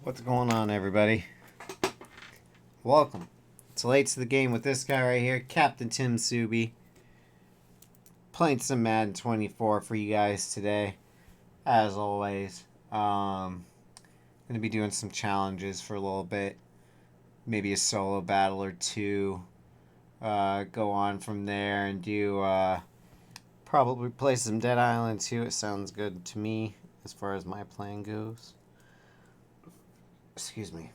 What's going on, everybody? Welcome. It's late to the game with this guy right here, Captain Tim Subi. Playing some Madden 24 for you guys today, as always. Gonna be doing some challenges for a little bit, maybe a solo battle or two. Go on from there and do probably play some Dead Island too. It sounds good to me as far as my plan goes. Excuse me.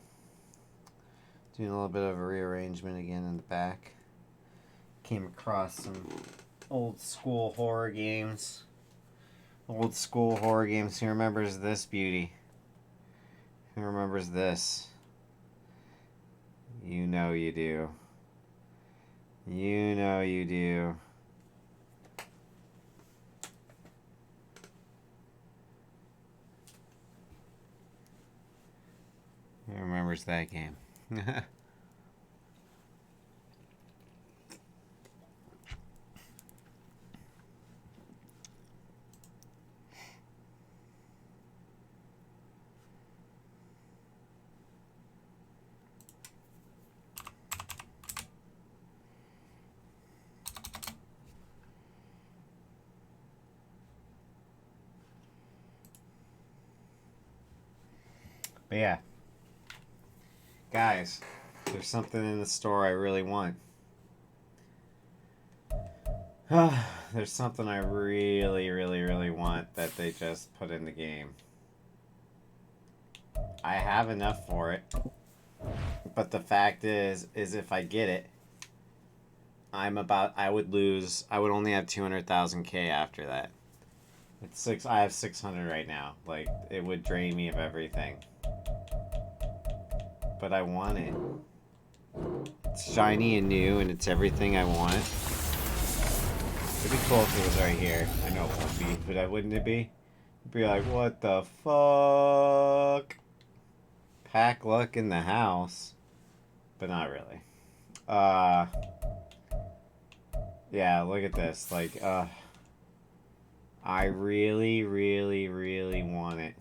Doing a little bit of a rearrangement again in the back. Came across some old school horror games. Old school horror games. Who remembers this beauty? Who remembers this? You know you do. You know you do. Who remembers that game? But yeah. Guys, there's something in the store I really want. There's something I really want that they just put in the game. I have enough for it. But the fact is if I get it, I would only have 200,000 K after that. I have 600 right now. Like, it would drain me of everything. But I want it. It's shiny and new, and it's everything I want. It'd be cool if it was right here. I know it would be, but wouldn't it be? It'd be like, what the fuck? Pack luck in the house. But not really. Yeah, look at this. Like, I really want it.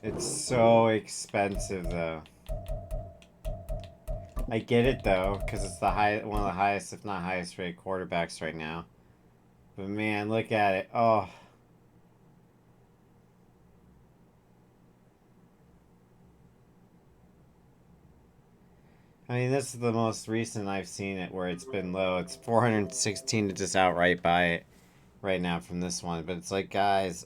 It's so expensive, though. I get it, though, because it's one of the highest, if not highest rated quarterbacks right now. But man, look at it. Oh. I mean, this is the most recent I've seen it where it's been low. It's 416 to just outright buy it right now from this one. But it's like, guys,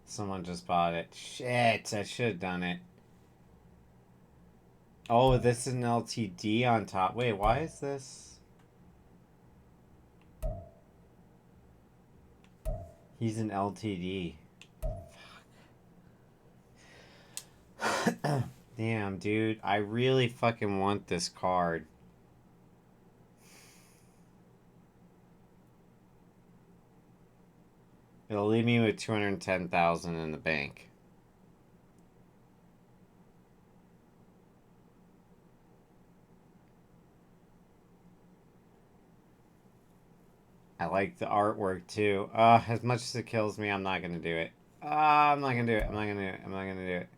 someone just bought it. Shit, I should have done it. Oh, this is an LTD on top. Wait, why is this? He's an LTD. Fuck. Damn, dude. I really fucking want this card. It'll leave me with 210,000 in the bank. I like the artwork too. As much as it kills me, I'm not gonna do it. I'm not gonna do it. I'm not gonna do it. I'm not gonna do it.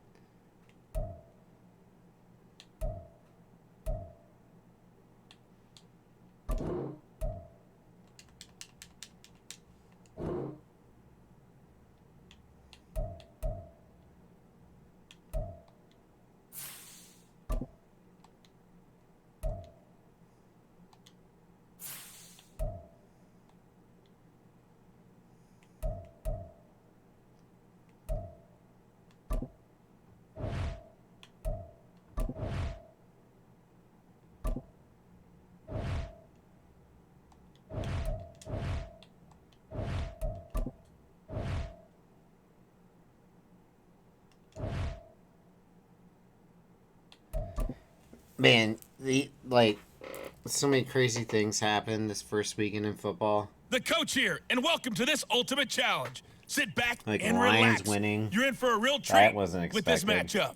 Man, So many crazy things happened this first weekend in football. The coach here, and welcome to this ultimate challenge. Sit back and Lions relax. winning. You're in for a real treat That wasn't expected. with this matchup.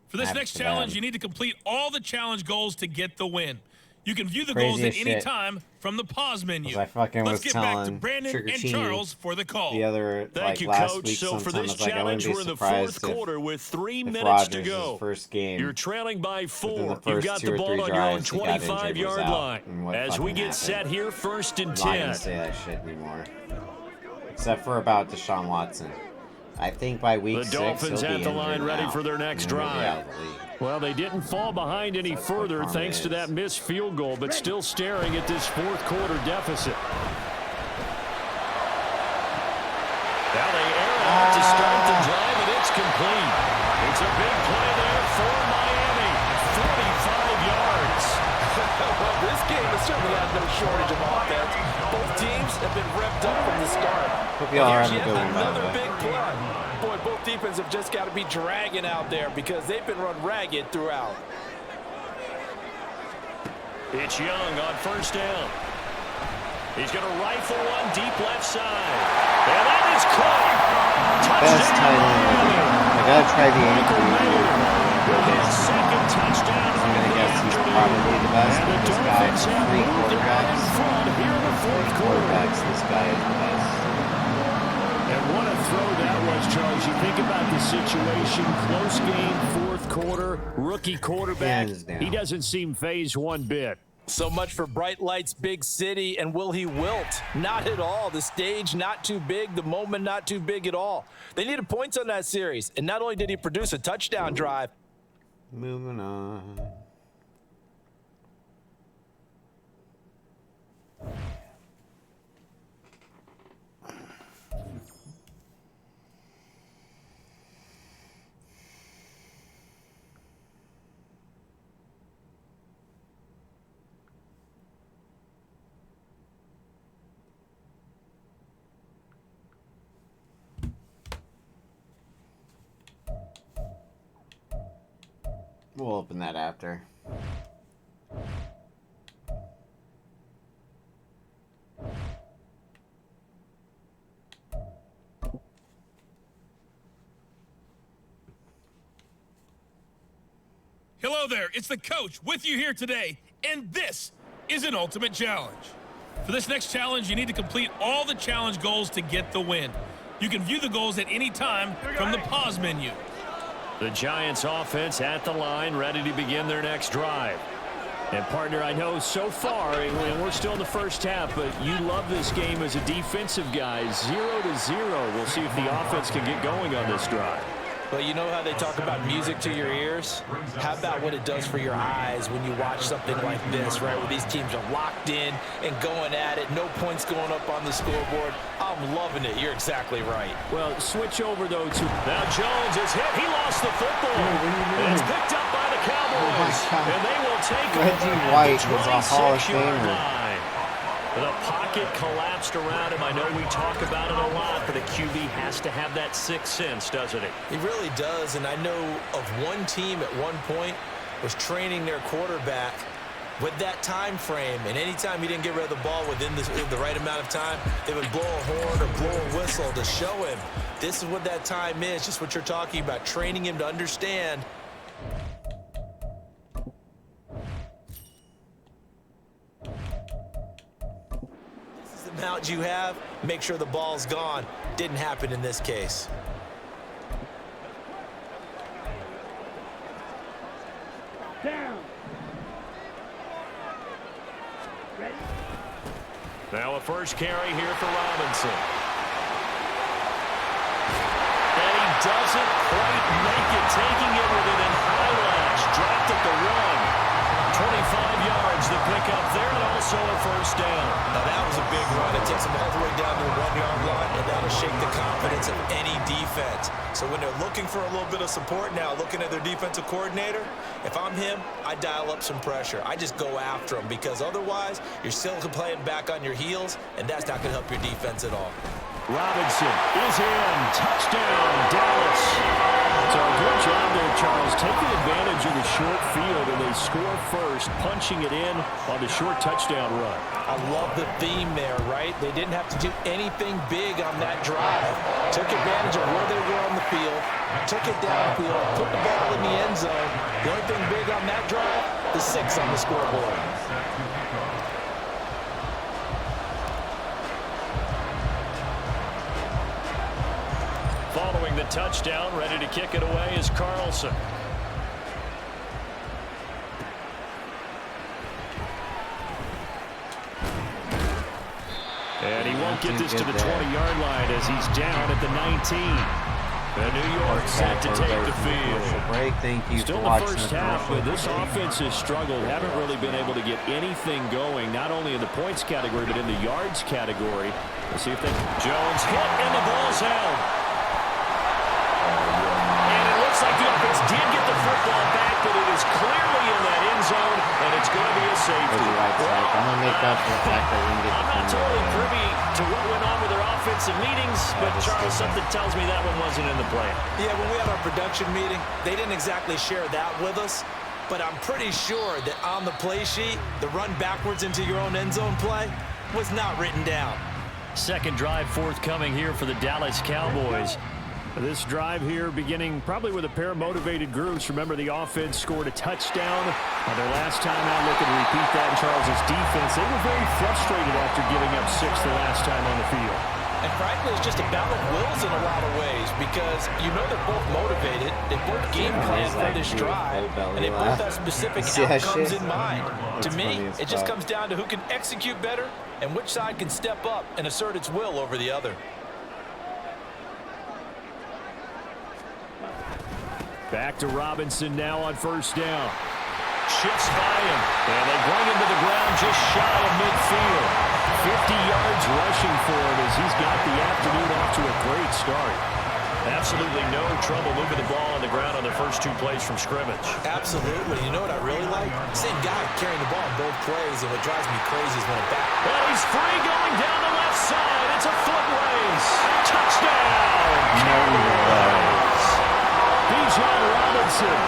For this next challenge, you need to complete all the challenge goals to get the win. You can view the goals at any time from the pause menu. I fucking Let's was get back to telling Brandon and Charles for the call. The other, Thank you, last Coach. week, So for this challenge, we're in the fourth quarter with 3 minutes to go. First game, you're trailing by 4. You've got the ball on your own 25-yard line. As we get set here, 1st and 10. I'm not gonna say that shit anymore. Except for about Deshaun Watson. I think by week 6, the Dolphins at the line ready for their next drive. Well, they didn't fall behind any further thanks to that missed field goal, but still staring at this fourth quarter deficit. Now they air it out to start the drive, and it's complete. It's a big play there for Miami. 45 yards. Well, this game has certainly had no shortage of offense. Both teams have been revved up from the start. Hope y'all are having a good one, by the another way. big play. Boy, both defenses have just got to be dragging out there because they've been run ragged throughout. It's Young on 1st down. He's going to rifle one deep left side. And that is caught. Best tight end. I gotta try the anchor. Second touchdown. I'm gonna guess he's probably the best. But this guy is 3 quarterbacks. 3 quarterbacks. This guy is the best. And what a throw that was, Charles. You think about the situation. Close game, fourth quarter. Rookie quarterback. He doesn't seem phased one bit. So much for bright lights, big city, and will he wilt? Not at all. The stage not too big, the moment not too big at all. They needed points on that series, and not only did he produce a touchdown drive. Moving on. We'll open that after. Hello there, it's the coach with you here today, and this is an ultimate challenge. For this next challenge, you need to complete all the challenge goals to get the win. You can view the goals at any time from the pause menu. The Giants offense at the line, ready to begin their next drive. And partner, I know so far, and we're still in the first half, but you love this game as a defensive guy. 0-0. We'll see if the offense can get going on this drive. Well, you know how they talk about music to your ears? How about what it does for your eyes when you watch something like this, right, where these teams are locked in and going at it, no points going up on the scoreboard? I'm loving it. You're exactly right. Well, switch over, though, to now Jones is hit. He lost the football. And it's picked up by the Cowboys. And they will take Reggie White was a Hall of Famer. The pocket collapsed around him. I know we talk about it a lot, but a QB has to have that sixth sense, doesn't it? He really does, and I know of one team at one point was training their quarterback with that time frame, and anytime he didn't get rid of the ball within the right amount of time, they would blow a horn or blow a whistle to show him this is what that time is, just what you're talking about, training him to understand. Amount you have, make sure the ball's gone. Didn't happen in this case. Down. Ready? Now a first carry here for Robinson. And he doesn't quite make it, taking it with an eyelash. Dropped at the run. 25 yards to pick up there, and also a first down. Now that was a big run. It takes them all the way down to the 1-yard line, and that'll shake the confidence of any defense. So when they're looking for a little bit of support now, looking at their defensive coordinator, if I'm him, I dial up some pressure. I just go after him, because otherwise you're still playing back on your heels, and that's not going to help your defense at all. Robinson is in. Touchdown, Dallas. So good job there, Charles. Just taking advantage of the short field, and they score first, punching it in on the short touchdown run. I love the theme there, right? They didn't have to do anything big on that drive. Took advantage of where they were on the field, took it downfield, put the ball in the end zone. The only thing big on that drive, the 6 on the scoreboard. Following the touchdown, ready to kick it away is Carlson. And he won't get this to the 20-yard line as he's down at the 19. And New York set to take the field. Break. Thank you. Still in the first half, but this offense has struggled. Haven't really been able to get anything going, not only in the points category, but in the yards category. Let's see if they... Jones hit, and the ball's held. And it looks like the offense did get the football back, but it is clearly in that end zone, and it's going to be a safety. I'm going to make up for the fact that we didn't get the I'm not totally privy to what went on with their offensive meetings, but Charles, something tells me that one wasn't in the plan. Yeah, when we had our production meeting, they didn't exactly share that with us, but I'm pretty sure that on the play sheet, the run backwards into your own end zone play was not written down. Second drive forthcoming here for the Dallas Cowboys. This drive here beginning probably with a pair of motivated groups. Remember, the offense scored a touchdown on their last time out. Looking to repeat that in Charles's defense. They were very frustrated after giving up 6 the last time on the field. And frankly, it's just a battle of wills in a lot of ways because you know they're both motivated. They both game plan for this drive, and they both have specific outcomes in mind. To me, it just comes down to who can execute better and which side can step up and assert its will over the other. Back to Robinson now on first down. Shifts by him, and they bring him to the ground just shy of midfield. 50 yards rushing for him as he's got the afternoon off to a great start. Absolutely no trouble moving the ball on the ground on the first 2 plays from scrimmage. Absolutely. You know what I really like? Same guy carrying the ball in both plays, and what drives me crazy is when it back. And he's free going down the left side. It's a foot race. Touchdown! Bijan Robinson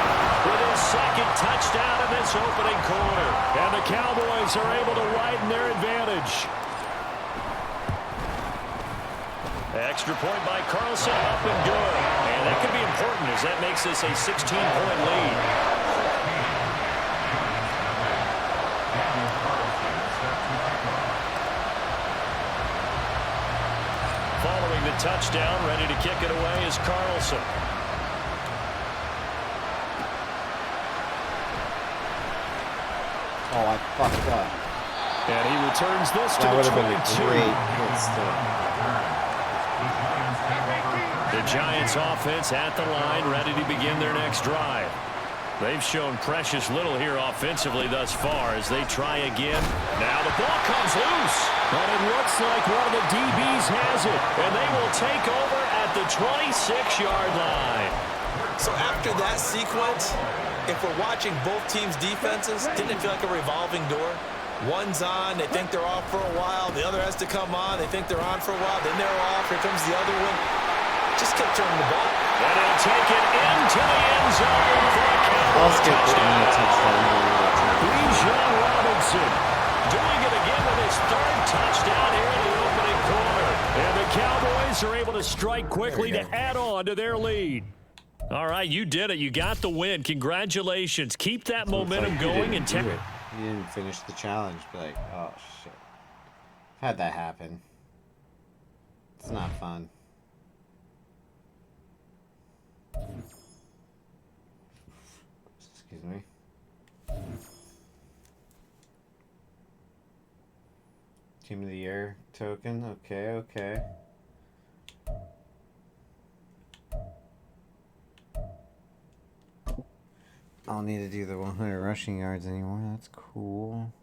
with his second touchdown in this opening quarter. And the Cowboys are able to widen their advantage. Extra point by Carlson, up and good. And that could be important as that makes this a 16-point lead. Following the touchdown, ready to kick it away is Carlson. Oh, I fucked up. And he returns this to That the would have 22. been a great hit still. The Giants offense at the line, ready to begin their next drive. They've shown precious little here offensively thus far as they try again. Now the ball comes loose, and it looks like one of the DBs has it, and they will take over at the 26-yard line. So after that sequence, if we're watching both teams' defenses, didn't it feel like a revolving door? One's on, they think they're off for a while. The other has to come on, they think they're on for a while. Then they're off, here comes the other one. Just kept turning the ball. And he'll take it into the end zone for a Cowboys touchdown. Bijan Robinson doing it again with his 3rd touchdown here in the opening quarter. And the Cowboys are able to strike quickly to add on to their lead. All right, you did it. You got the win. Congratulations. Keep that momentum going. And you didn't finish the challenge. Be like, oh, shit. How'd that happen? It's not fun. Excuse me. Team of the Year token. Okay, okay. I don't need to do the 100 rushing yards anymore. That's cool.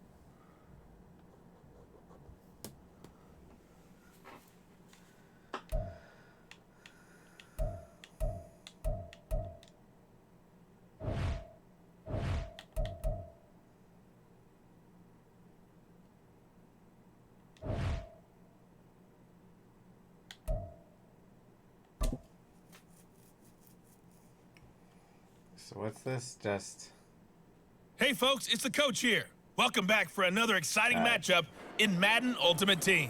So what's this? Just... Hey, folks, it's the coach here. Welcome back for another exciting matchup in Madden Ultimate Team.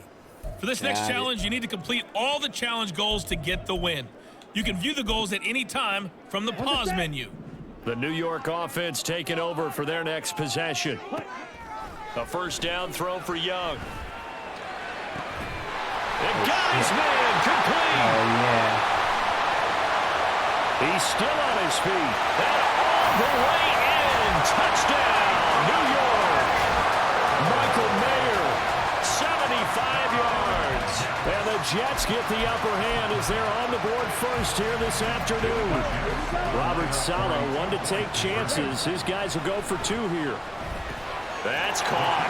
For this next challenge, you need to complete all the challenge goals to get the win. You can view the goals at any time from the pause menu. The New York offense taking over for their next possession. A first down throw for Young. And Guy's man complete. Oh, yeah. He's still on his feet. And all the way in. Touchdown, New York. Michael Mayer, 75 yards. And the Jets get the upper hand as they're on the board first here this afternoon. Robert Saleh wanted to take chances. His guys will go for 2 here. That's caught.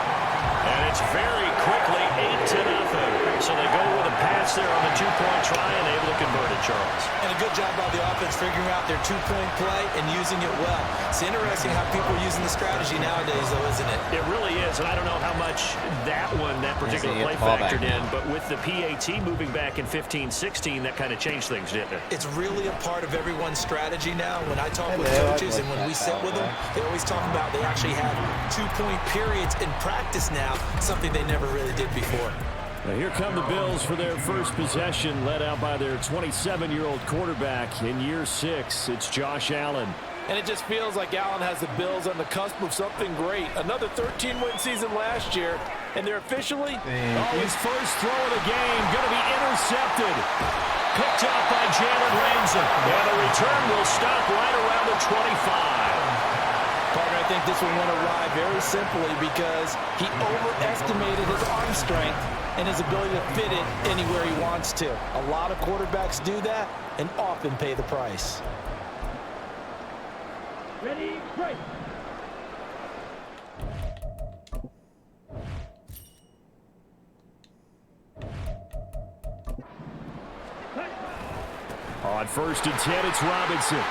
And it's very quickly 8-0. So they go with a pass there on the 2-point try and able to convert it, Charles. And a good job by the offense figuring out their 2-point play and using it well. It's interesting how people are using the strategy nowadays, though, isn't it? It really is, and I don't know how much that particular play factored in, but with the PAT moving back in 15-16, that kind of changed things, didn't it? It's really a part of everyone's strategy now. When I talk with coaches and when we sit with them, they always talk about they actually have 2-point periods in practice now, something they never really did before. Now here come the Bills for their first possession, led out by their 27-year-old quarterback in year 6. It's Josh Allen. And it just feels like Allen has the Bills on the cusp of something great. Another 13-win season last year, and they're officially... his first throw of the game going to be intercepted. Picked up by Jalen Ramsey. And the return will stop right around the 25. Partner, I think this one went awry very simply because he overestimated his arm strength and his ability to fit it anywhere he wants to. A lot of quarterbacks do that and often pay the price. Ready, break. On 1st and 10, it's Robinson.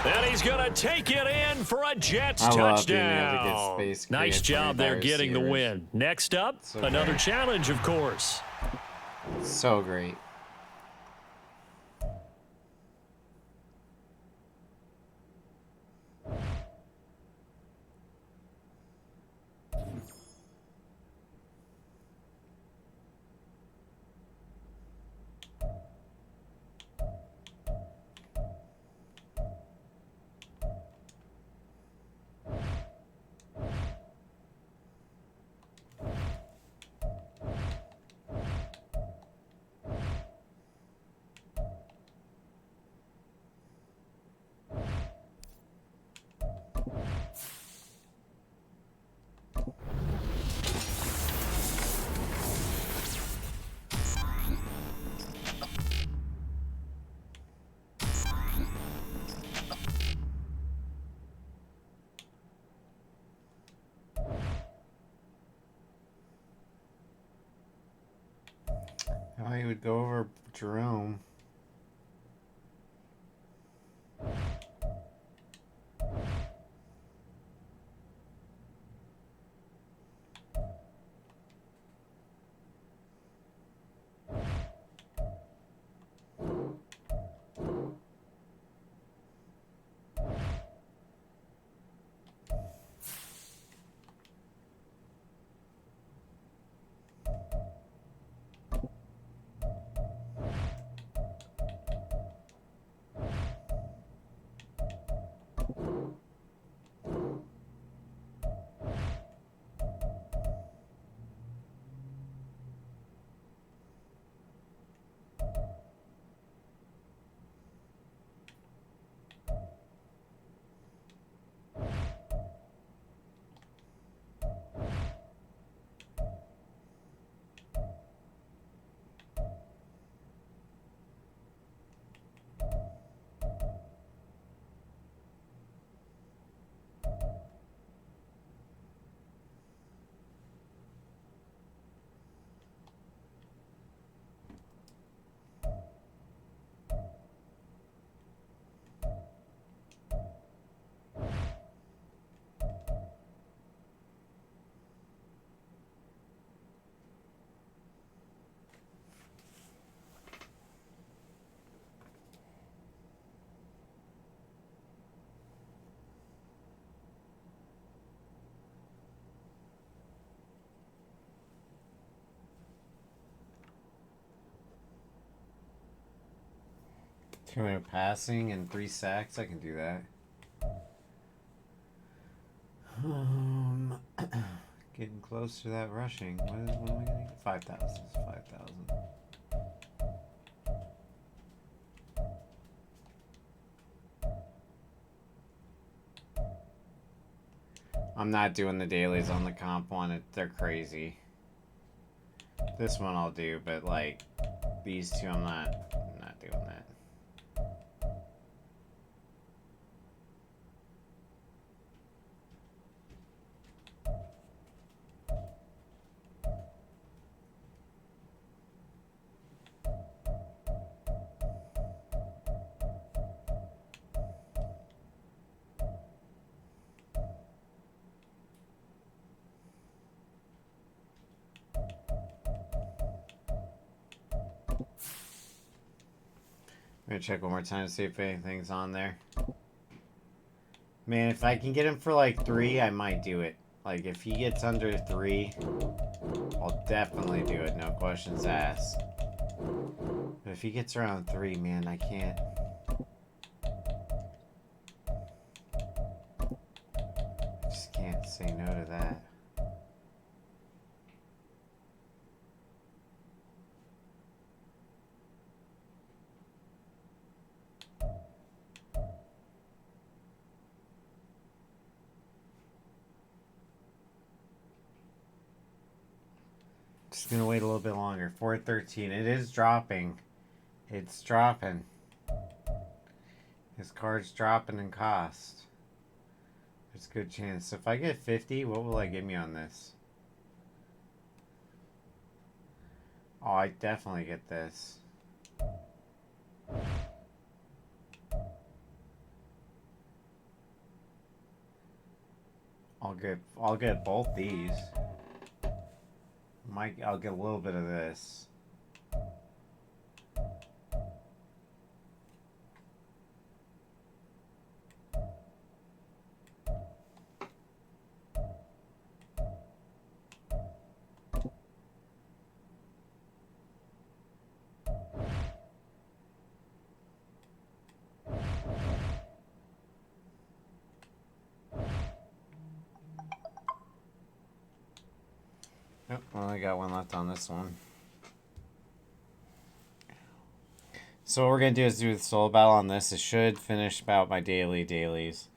And he's going to take it in for a Jets touchdown. Nice job there getting the win. Next up, another challenge, of course. So great. Oh, he would go over Jerome. 200 passing and 3 sacks. I can do that. Getting close to that rushing. What am I going to get? 5,000. 5,000. I'm not doing the dailies on the comp one. They're crazy. This one I'll do, but like these two, I'm not doing that. I'm gonna check one more time to see if anything's on there. Man, if I can get him for like 3, I might do it. Like, if he gets under 3, I'll definitely do it, no questions asked. But if he gets around 3, man, I can't. I just can't say no to that. Just gonna wait a little bit longer. 413. It is dropping. It's dropping. His card's dropping in cost. There's a good chance. If I get 50, what will I give me on this? Oh, I definitely get this. I'll get both these. I'll get a little bit of this. Yep, well, I got one left on this one. So what we're going to do is do the solo battle on this. It should finish about my dailies.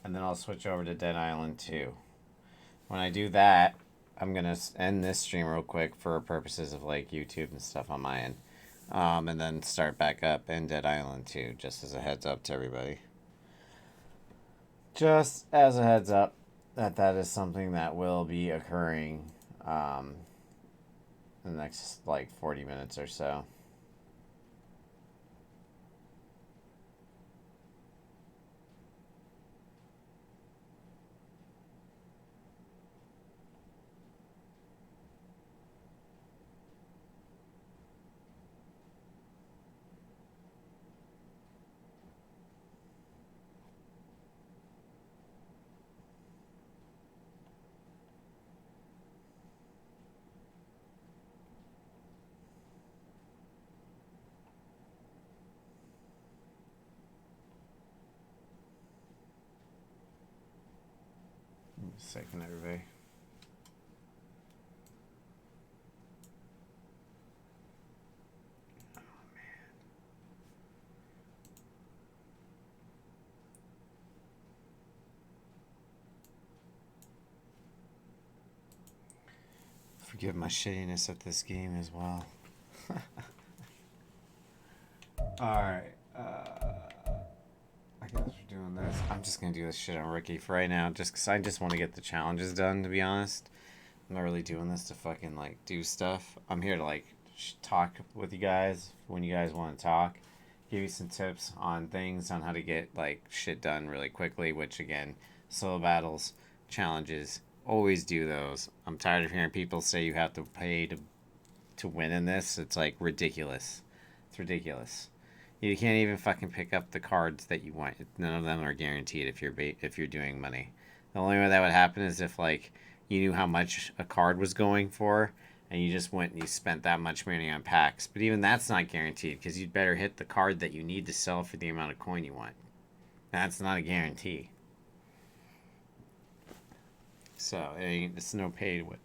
And then I'll switch over to Dead Island 2. When I do that, I'm going to end this stream real quick for purposes of like YouTube and stuff on my end. And then start back up in Dead Island 2, just as a heads up to everybody. Just as a heads up that is something that will be occurring in the next like 40 minutes or so. Second, everybody. Oh, man. Forgive my shittiness at this game as well. Alright. I guess we're doing this. I'm just gonna do this shit on Rookie for right now, just because I just want to get the challenges done, to be honest. I'm not really doing this to fucking, like, do stuff. I'm here to, like, talk with you guys when you guys want to talk. Give you some tips on things, on how to get, like, shit done really quickly, which, again, solo battles, challenges, always do those. I'm tired of hearing people say you have to pay to win in this. It's, like, ridiculous. It's ridiculous. You can't even fucking pick up the cards that you want. None of them are guaranteed if you're doing money. The only way that would happen is if, like, you knew how much a card was going for and you just went and you spent that much money on packs. But even that's not guaranteed, because you'd better hit the card that you need to sell for the amount of coin you want. That's not a guarantee. So it's no pay to win.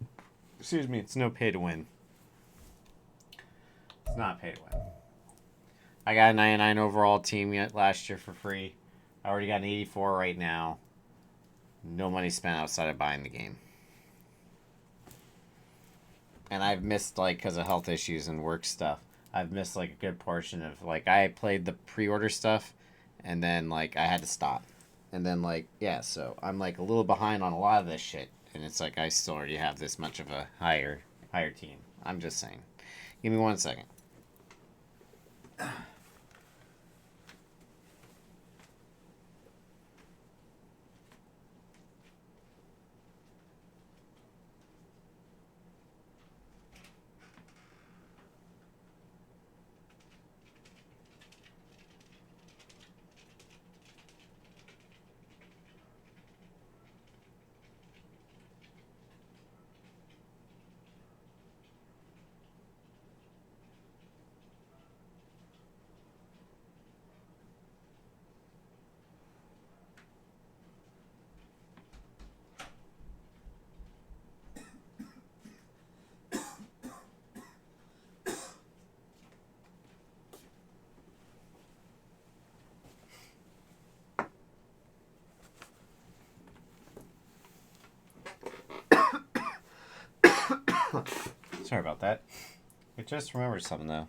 Excuse me, it's no pay to win. It's not pay to win. I got a 99 overall team yet last year for free. I already got an 84 right now. No money spent outside of buying the game. And I've missed, like, because of health issues and work stuff, I've missed, like, a good portion of, like, I played the pre-order stuff, and then, like, I had to stop. And then, like, yeah, so I'm, like, a little behind on a lot of this shit. And it's like I still already have this much of a higher team. I'm just saying. Give me 1 second. Sorry about that. I just remembered something though.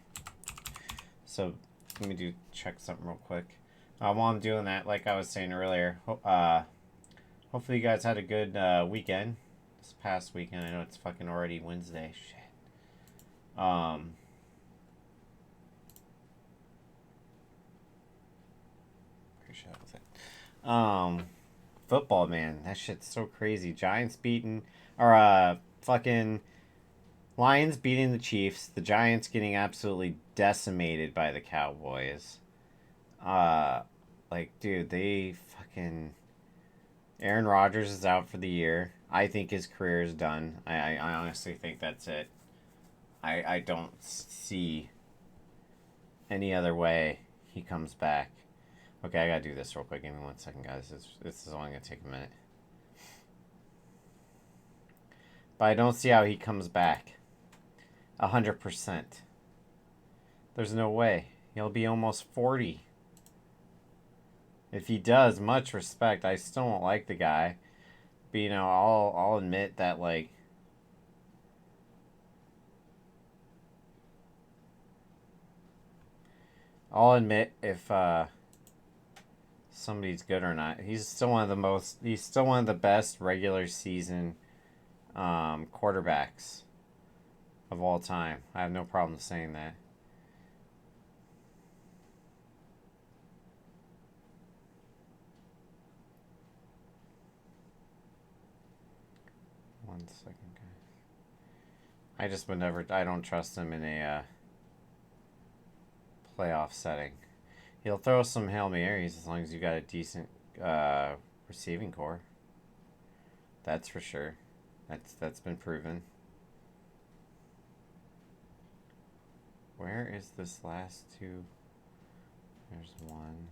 So let me check something real quick. While I'm doing that, like I was saying earlier, hopefully you guys had a good weekend. This past weekend. I know it's fucking already Wednesday. Shit. Appreciate it. Football, man, that shit's so crazy. Giants beating, or fucking Lions beating the Chiefs. The Giants getting absolutely decimated by the Cowboys. Like, dude, they fucking... Aaron Rodgers is out for the year. I think his career is done. I honestly think that's it. I don't see any other way he comes back. Okay, I gotta do this real quick. Give me 1 second, guys. This is only gonna take a minute. But I don't see how he comes back. 100%. There's no way. He'll be almost 40. If he does, much respect. I still don't like the guy. But, you know, I'll admit that, like... I'll admit if somebody's good or not. He's still one of the best regular season quarterbacks of all time. I have no problem saying that. One second, guys. I just would never... I don't trust him in a playoff setting. He'll throw some Hail Marys as long as you got a decent receiving core. That's for sure. That's been proven. Where is this last two? There's one.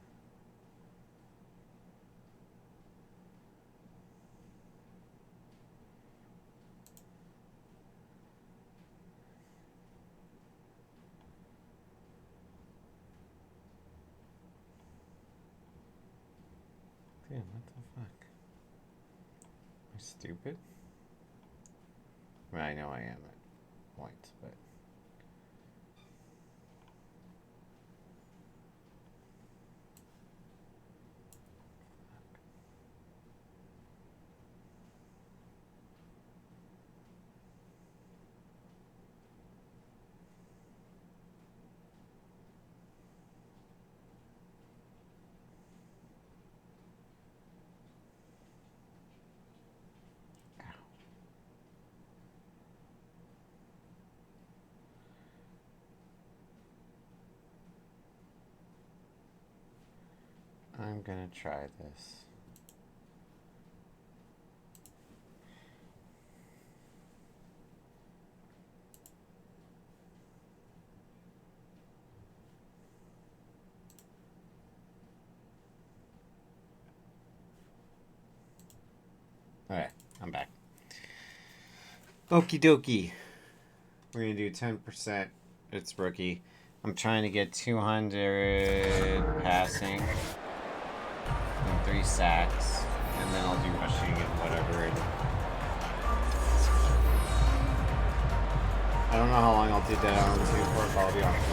Dude, what the fuck? Am I stupid? I mean, I know I am at points, but... I'm gonna try this. Alright, I'm back. Okie dokie. We're going to do 10%. It's rookie. I'm trying to get 200 passing and 3 sacks. And then I'll do rushing and whatever. And I don't know how long I'll do that on 2 for, I'll be honest.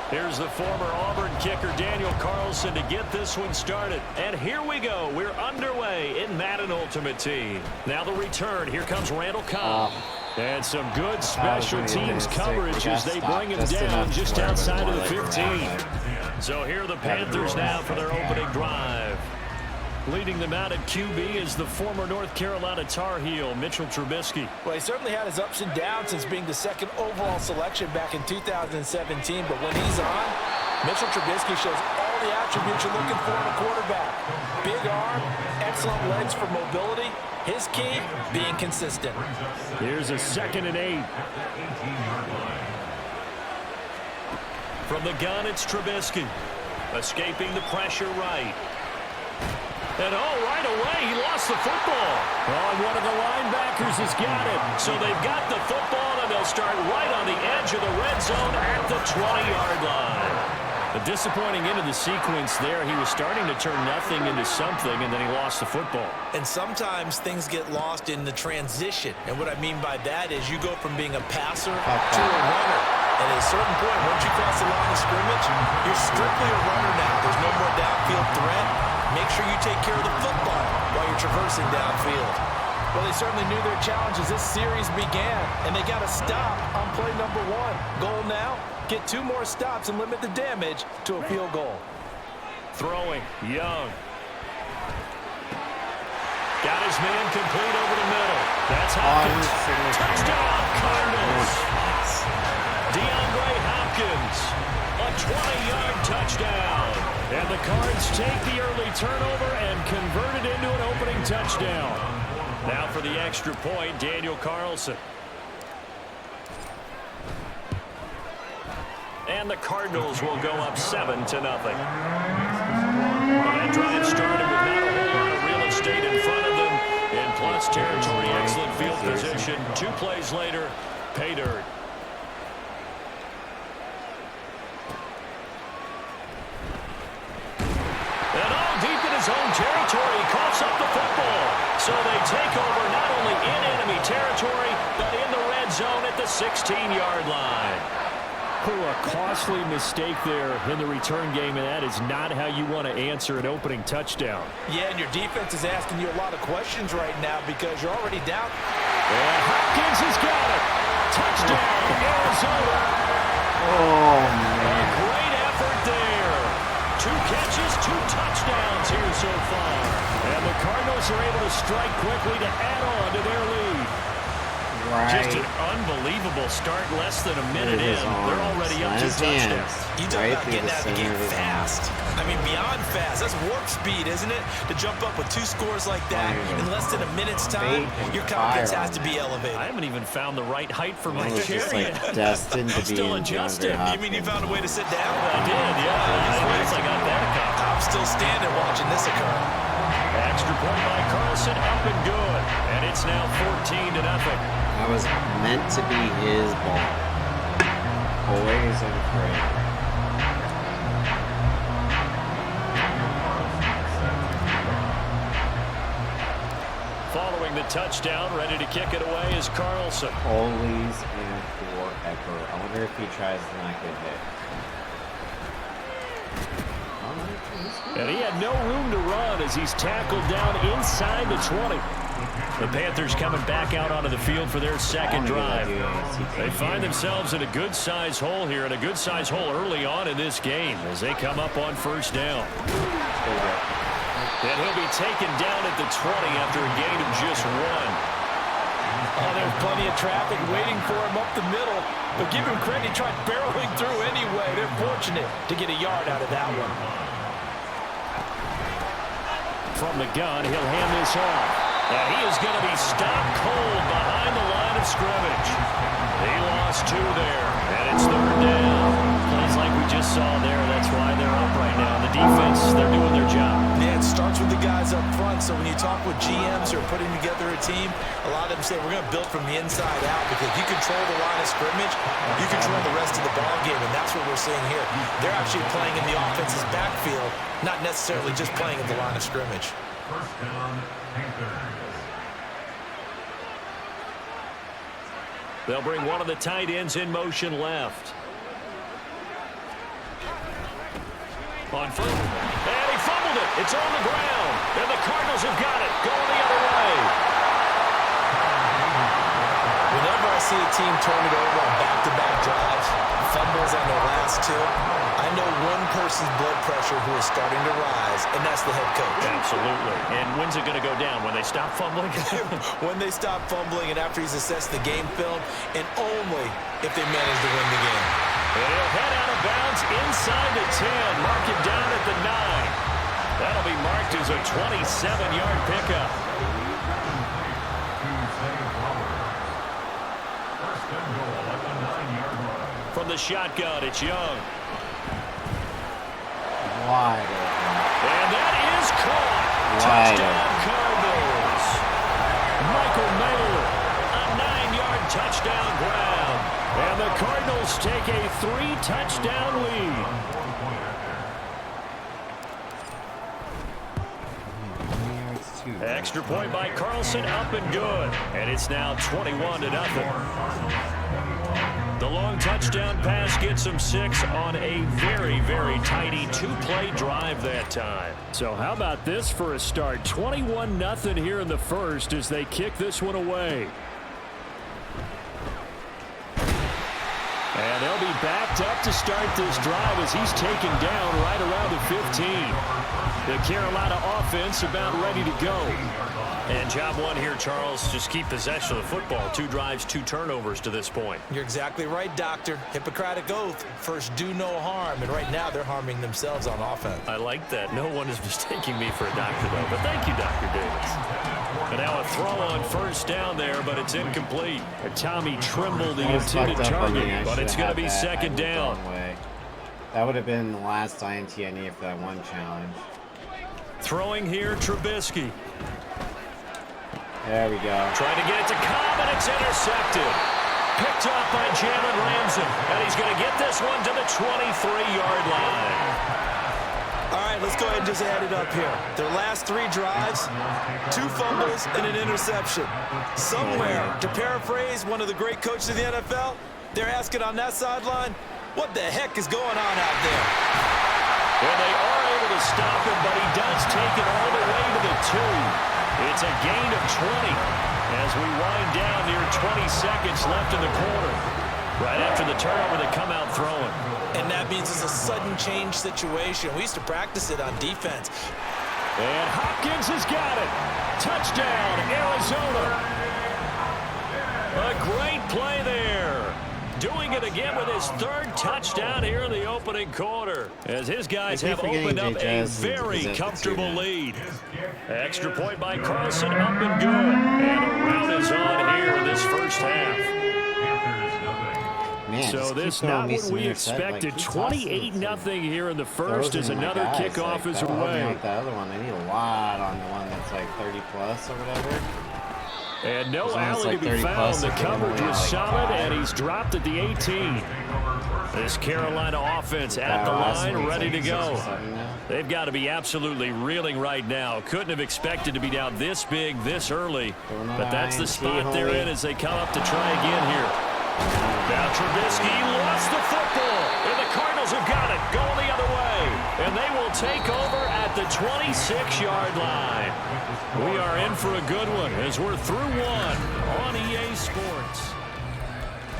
Here's the former Auburn kicker Daniel Carlson to get this one started. And here we go. We're underway in Madden Ultimate Team. Now the return. Here comes Randall Cobb. And some good special teams coverage as they bring him down just outside of the 15. So here are the Panthers now for their opening drive. Leading them out at QB is the former North Carolina Tar Heel, Mitchell Trubisky. Well, he certainly had his ups and downs since being the second overall selection back in 2017. But when he's on, Mitchell Trubisky shows all the attributes you're looking for in a quarterback. Big arm, excellent legs for mobility. His key, being consistent. Here's a 2nd and 8. From the gun, it's Trubisky. Escaping the pressure right. And right away, he lost the football. And one of the linebackers has got it. So they've got the football, and they'll start right on the edge of the red zone at the 20-yard line. A disappointing end of the sequence there. He was starting to turn nothing into something, and then he lost the football. And sometimes things get lost in the transition. And what I mean by that is you go from being a passer to a runner. And at a certain point, once you cross the line of scrimmage, you're strictly a runner now. There's no more downfield threat. Make sure you take care of the football while you're traversing downfield. Well, they certainly knew their challenge as this series began, and they got to stop on play number 1. Goal now, get 2 more stops and limit the damage to a field goal. Throwing, Young. Got his man complete over the middle. That's Hopkins. Touchdown, Cardinals. DeAndre Hopkins, a 20-yard touchdown. And the Cards take the early turnover and convert it into an opening touchdown. Now for the extra point, Daniel Carlson. And the Cardinals will go up 7-0. That drive started with not a whole lot of real estate in front of them. In plus territory, excellent field position. 2 plays later, pay dirt. Own territory, coughs up the football. So they take over not only in enemy territory, but in the red zone at the 16-yard line. A costly mistake there in the return game, and that is not how you want to answer an opening touchdown. Yeah, and your defense is asking you a lot of questions right now because you're already down. And Hopkins has got it. Touchdown, Arizona. Oh, man. A great effort there. 2 catches, 2 touchdowns here so far. And the Cardinals are able to strike quickly to add on to their lead. Right. Just an unbelievable start, less than a minute in. They're already up to touchdowns. You talk about getting out of the game fast. I mean, beyond fast. That's warp speed, isn't it? To jump up with 2 scores like that in less than a minute's time, your confidence has to be elevated. I haven't even found the right height for my chair yet. Destined to be still adjusting. You mean you found a way to sit down? I did, yeah. I guess I got that accomplished. I'm still standing watching this occur. Extra point by Carlson, up and good. And it's now 14-0. That was meant to be his ball. Always and forever. Following the touchdown, ready to kick it away is Carlson. Always and forever. I wonder if he tries to not get hit. And he had no room to run as he's tackled down inside the 20. The Panthers coming back out onto the field for their second drive. They find themselves in a good-sized hole here, and a good-sized hole early on in this game as they come up on first down. And he'll be taken down at the 20 after a gain of just 1. Oh, there's plenty of traffic waiting for him up the middle. But give him credit, he tried barreling through anyway. They're fortunate to get a yard out of that one. from the gun. He'll hand this off. And he is going to be stopped cold behind the line of scrimmage. He lost 2 there, and it's 3rd down. Plays like we just saw there. That's why they're up right now. The defense, they're doing their job. Yeah, it starts with the guys up front. So when you talk with GMs who are putting together a team, a lot of them say we're going to build from the inside out, because if you control the line of scrimmage, you control the rest of the ball game, and that's what we're seeing here. They're actually playing in the offense's backfield, not necessarily just playing at the line of scrimmage. First down, Panthers. They'll bring one of the tight ends in motion left. On first, and he fumbled it. It's on the ground, and the Cardinals have got it. Going the other way. Whenever I see a team turn it over on back-to-back drives, fumbles on their last 2, I know one person's blood pressure who is starting to rise, and that's the head coach. Absolutely. And when's it going to go down? When they stop fumbling? When they stop fumbling and after he's assessed the game film, and only if they manage to win the game. And he'll head out of bounds inside the 10. Mark it down at the 9. That'll be marked as a 27-yard pickup. From the shotgun, it's Young. Wide open. And that is caught. Wide Touchdown, open. Cardinals. Michael Mayer, a 9-yard touchdown grab. And the Cardinals take a 3-touchdown lead. Extra point by Carlson, up and good. And it's now 21-0. The long touchdown pass gets them 6 on a very, very tidy 2-play drive that time. So how about this for a start? 21-0 here in the first as they kick this one away. And they'll be backed up to start this drive as he's taken down right around the 15. The Carolina offense about ready to go. And job one here, Charles, just keep possession of the football. 2 drives, 2 turnovers to this point. You're exactly right, Doctor. Hippocratic oath. First, do no harm. And right now, they're harming themselves on offense. I like that. No one is mistaking me for a doctor, though. But thank you, Dr. Davis. And now a throw on first down there, but it's incomplete. Tommy Trimble, the intended target, but it's going to be second down. That would have been the last INT I needed for that one challenge. Throwing here, Trubisky. There we go. Trying to get it to Cobb, and it's intercepted. Picked up by Jalen Ramsey, and he's going to get this one to the 23-yard line. All right, let's go ahead and just add it up here. Their last 3 drives, 2 fumbles, and an interception. Somewhere, to paraphrase one of the great coaches of the NFL, they're asking on that sideline, what the heck is going on out there? Well, they are able to stop him, but he does take it all the way to the 2. It's a gain of 20 as we wind down near 20 seconds left in the quarter. Right after the turnover, they come out throwing. And that means it's a sudden change situation. We used to practice it on defense. And Hopkins has got it. Touchdown, Arizona. A great play there. Doing it again with his 3rd touchdown here in the opening quarter. As his guys have opened up a very comfortable lead. Extra point by Carlson, up and good. And a rout is on here in this first half. Man, so this not what we expected. 28-0 here in the first as another kickoff is away. Like the other one, they need a lot on the one that's like 30 plus or whatever. And no alley to be found. The coverage was solid, and he's dropped at the 18. This Carolina offense at the line, ready to go. They've got to be absolutely reeling right now. Couldn't have expected to be down this big, this early. But that's the spot they're in as they come up to try again here. Now Trubisky lost the football, and the Cardinals have got it, going the other way. And they will take over at the 26-yard line. We are in for a good one as we're through one on EA Sports.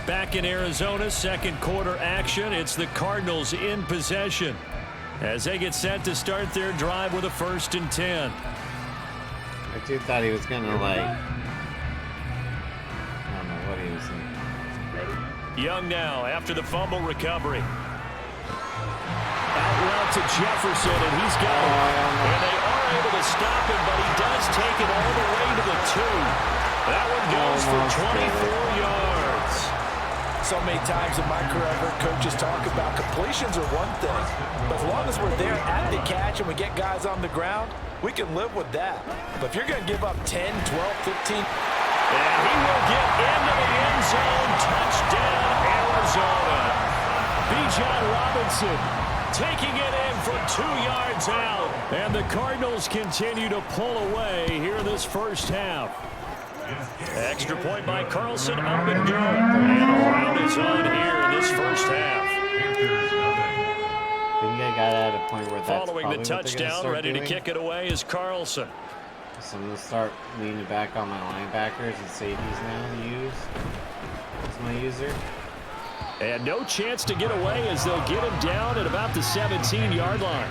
Back in Arizona, second quarter action. It's the Cardinals in possession as they get set to start their drive with a 1st and 10. I too thought he was going to like, I don't know what he was thinking. Young now after the fumble recovery. Out route to Jefferson, and he's got it. And they are were able to stop him, but he does take it all the way to the 2. That one goes for 24 yards. So many times in my career, I've heard coaches talk about completions are one thing. But as long as we're there at the catch and we get guys on the ground, we can live with that. But if you're going to give up 10, 12, 15... And he will get into the end zone. Touchdown, Arizona. Bijan Robinson taking it in from 2 yards out. And the Cardinals continue to pull away here this first half. Extra point by Carlson, up and good. And a round is on here in this first half. I think I got at a point where that's Following the touchdown, ready to kick it away is Carlson. So I'm going to start leaning back on my linebackers and safeties now to use as my user. And no chance to get away as they'll get him down at about the 17-yard line.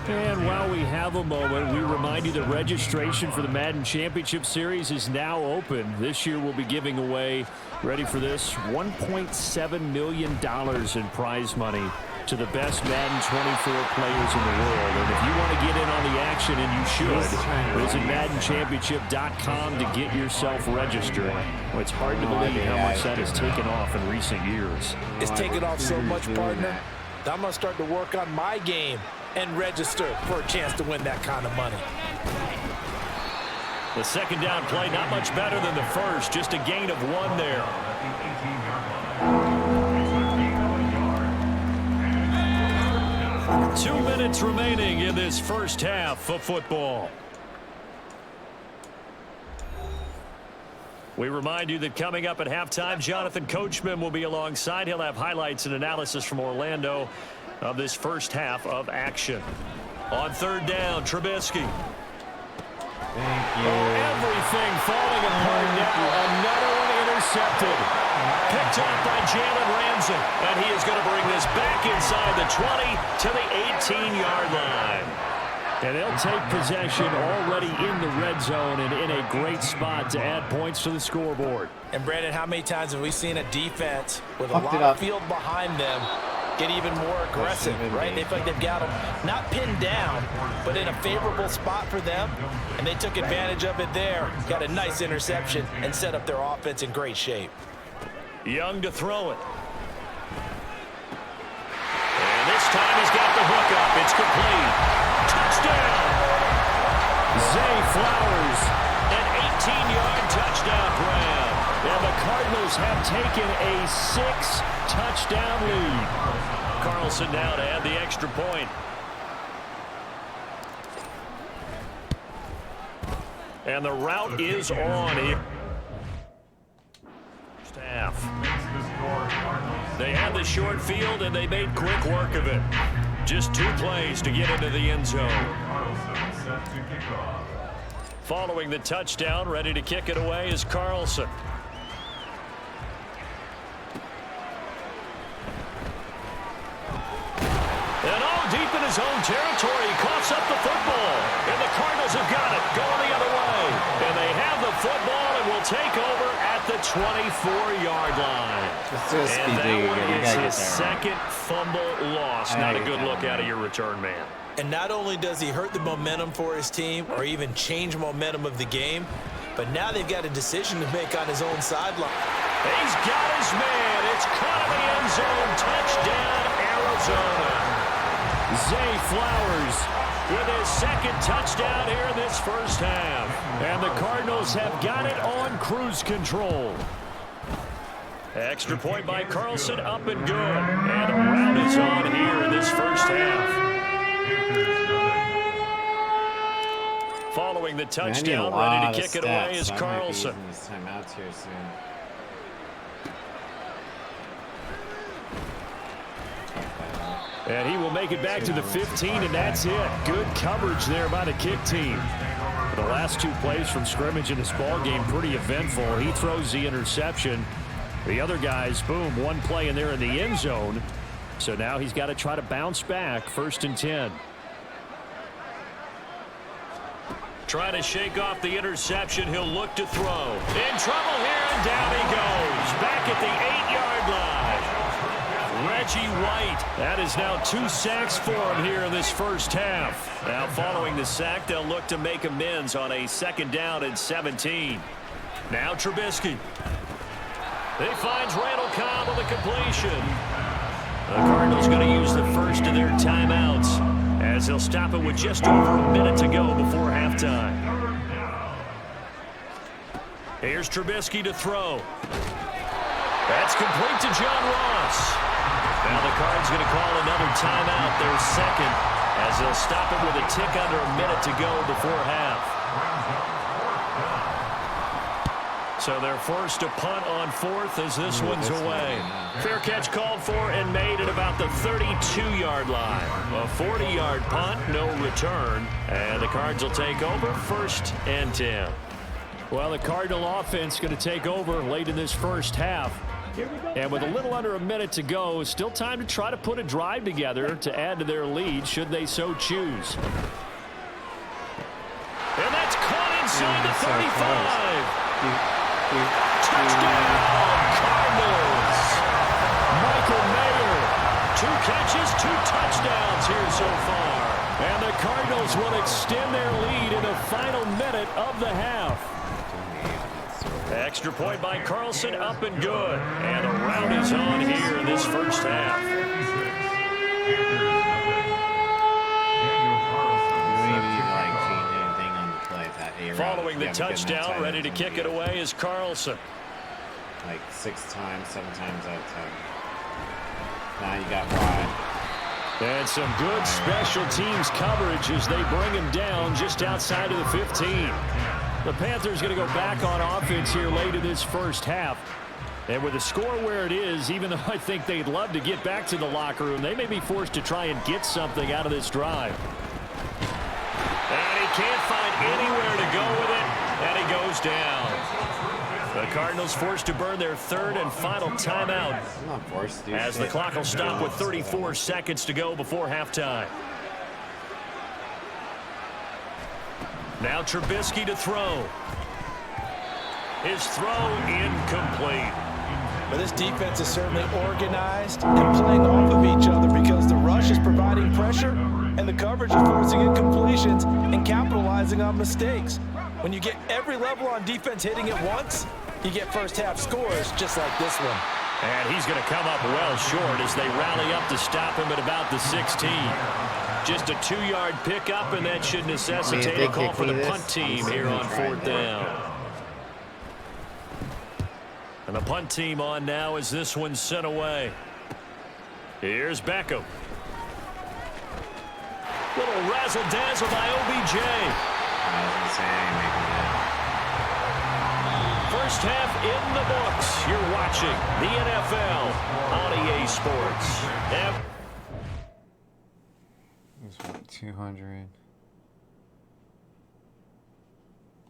And while we have a moment, we remind you that registration for the Madden Championship Series is now open. This year we'll be giving away, ready for this, $1.7 million in prize money to the best Madden 24 players in the world. And if you want to get in on the action, and you should, visit MaddenChampionship.com to get yourself registered. Well, it's hard to believe how much that has taken off in recent years. It's taken off so much, partner, that I'm going to start to work on my game and register for a chance to win that kind of money. The second down play, not much better than the first, just a gain of 1 there. 2 minutes remaining in this first half of football. We remind you that coming up at halftime, Jonathan Coachman will be alongside. He'll have highlights and analysis from Orlando of this first half of action. On third down, Trubisky. Thank you. Everything falling apart now. Another one intercepted. Picked off by Jalen Ramsey. And he is going to bring this back inside the 20 to the 18-yard line. And they'll take possession already in the red zone and in a great spot to add points to the scoreboard. And, Brandon, how many times have we seen a defense with a lot of field behind them get even more aggressive, right? They feel like they've got them not pinned down, but in a favorable spot for them, and they took advantage of it there. Got a nice interception and set up their offense in great shape. Young to throw it. And this time he's got the hook up. It's complete. Touchdown! Zay Flowers, an 18-yard touchdown grab. And the Cardinals have taken a 6-touchdown lead. Carlson now to add the extra point. And the route is on here. Staff. They had the short field, and they made quick work of it. Just 2 plays to get into the end zone. Following the touchdown, ready to kick it away is Carlson. And deep in his own territory, he coughs up the football. And the Cardinals have got it, going the other way. And they have the football and will take over at the 24-yard line. And that one is his second fumble loss. Not a good look out of your return man. And not only does he hurt the momentum for his team or even change momentum of the game, but now they've got a decision to make on his own sideline. He's got his man. It's caught in the end zone. Touchdown, Arizona. Zay Flowers with his second touchdown here in this first half. And the Cardinals have got it on cruise control. Extra point by Carlson, up and good. And a round is on here in this first half. Following the touchdown, ready to kick it away is Carlson. And he will make it back to the 15, and that's it. Good coverage there by the kick team. The last 2 plays from scrimmage in this ball game, pretty eventful. He throws the interception. The other guys, boom, 1 play in there in the end zone. So now he's got to try to bounce back. 1st and 10. Trying to shake off the interception. He'll look to throw. In trouble here, and down he goes. Back at the 8-yard line. Reggie White. That is now 2 sacks for him here in this first half. Now following the sack, they'll look to make amends on a 2nd down and 17. Now Trubisky. He finds Randall Cobb on the completion. The Cardinals going to use the first of their timeouts as they'll stop it with just over a minute to go before halftime. Here's Trubisky to throw. That's complete to John Ross. Now the Cards going to call another timeout, their 2nd, as they'll stop it with a tick under a minute to go before half. So they're forced to punt on 4th as this one's away. Fair catch called for and made at about the 32-yard line. A 40-yard punt, no return. And the Cards will take over 1st and 10. Well, the Cardinal offense going to take over late in this first half. And with a little under a minute to go, still time to try to put a drive together to add to their lead should they so choose. And that's caught inside the 35. Touchdown, Cardinals. Michael Mayer, 2 catches, 2 touchdowns here so far. And the Cardinals will extend their lead in the final minute of the half. Extra point by Carlson, up and good. And a rout is on here in this first half. Following the touchdown, ready to kick it away is Carlson. Like 6 times, 7 times out of 10. Now you got wide. And some good special teams coverage as they bring him down just outside of the 15. The Panthers going to go back on offense here late in this first half. And with the score where it is, even though I think they'd love to get back to the locker room, they may be forced to try and get something out of this drive. And he can't find anywhere to go with it, and he goes down. The Cardinals forced to burn their 3rd and final timeout as the clock will stop with 34 seconds to go before halftime. Now Trubisky to throw. His throw incomplete. But this defense is certainly organized and playing off of each other because the rush is providing pressure and the coverage is forcing incompletions and capitalizing on mistakes. When you get every level on defense hitting at once, you get first half scores just like this one. And he's going to come up well short as they rally up to stop him at about the 16. Just a 2-yard pickup, and that should necessitate a call for the punt team here on 4th down. And the punt team on now as this one's sent away. Here's Beckham. Little razzle-dazzle by OBJ. First half in the books. You're watching the NFL on EA Sports. 200.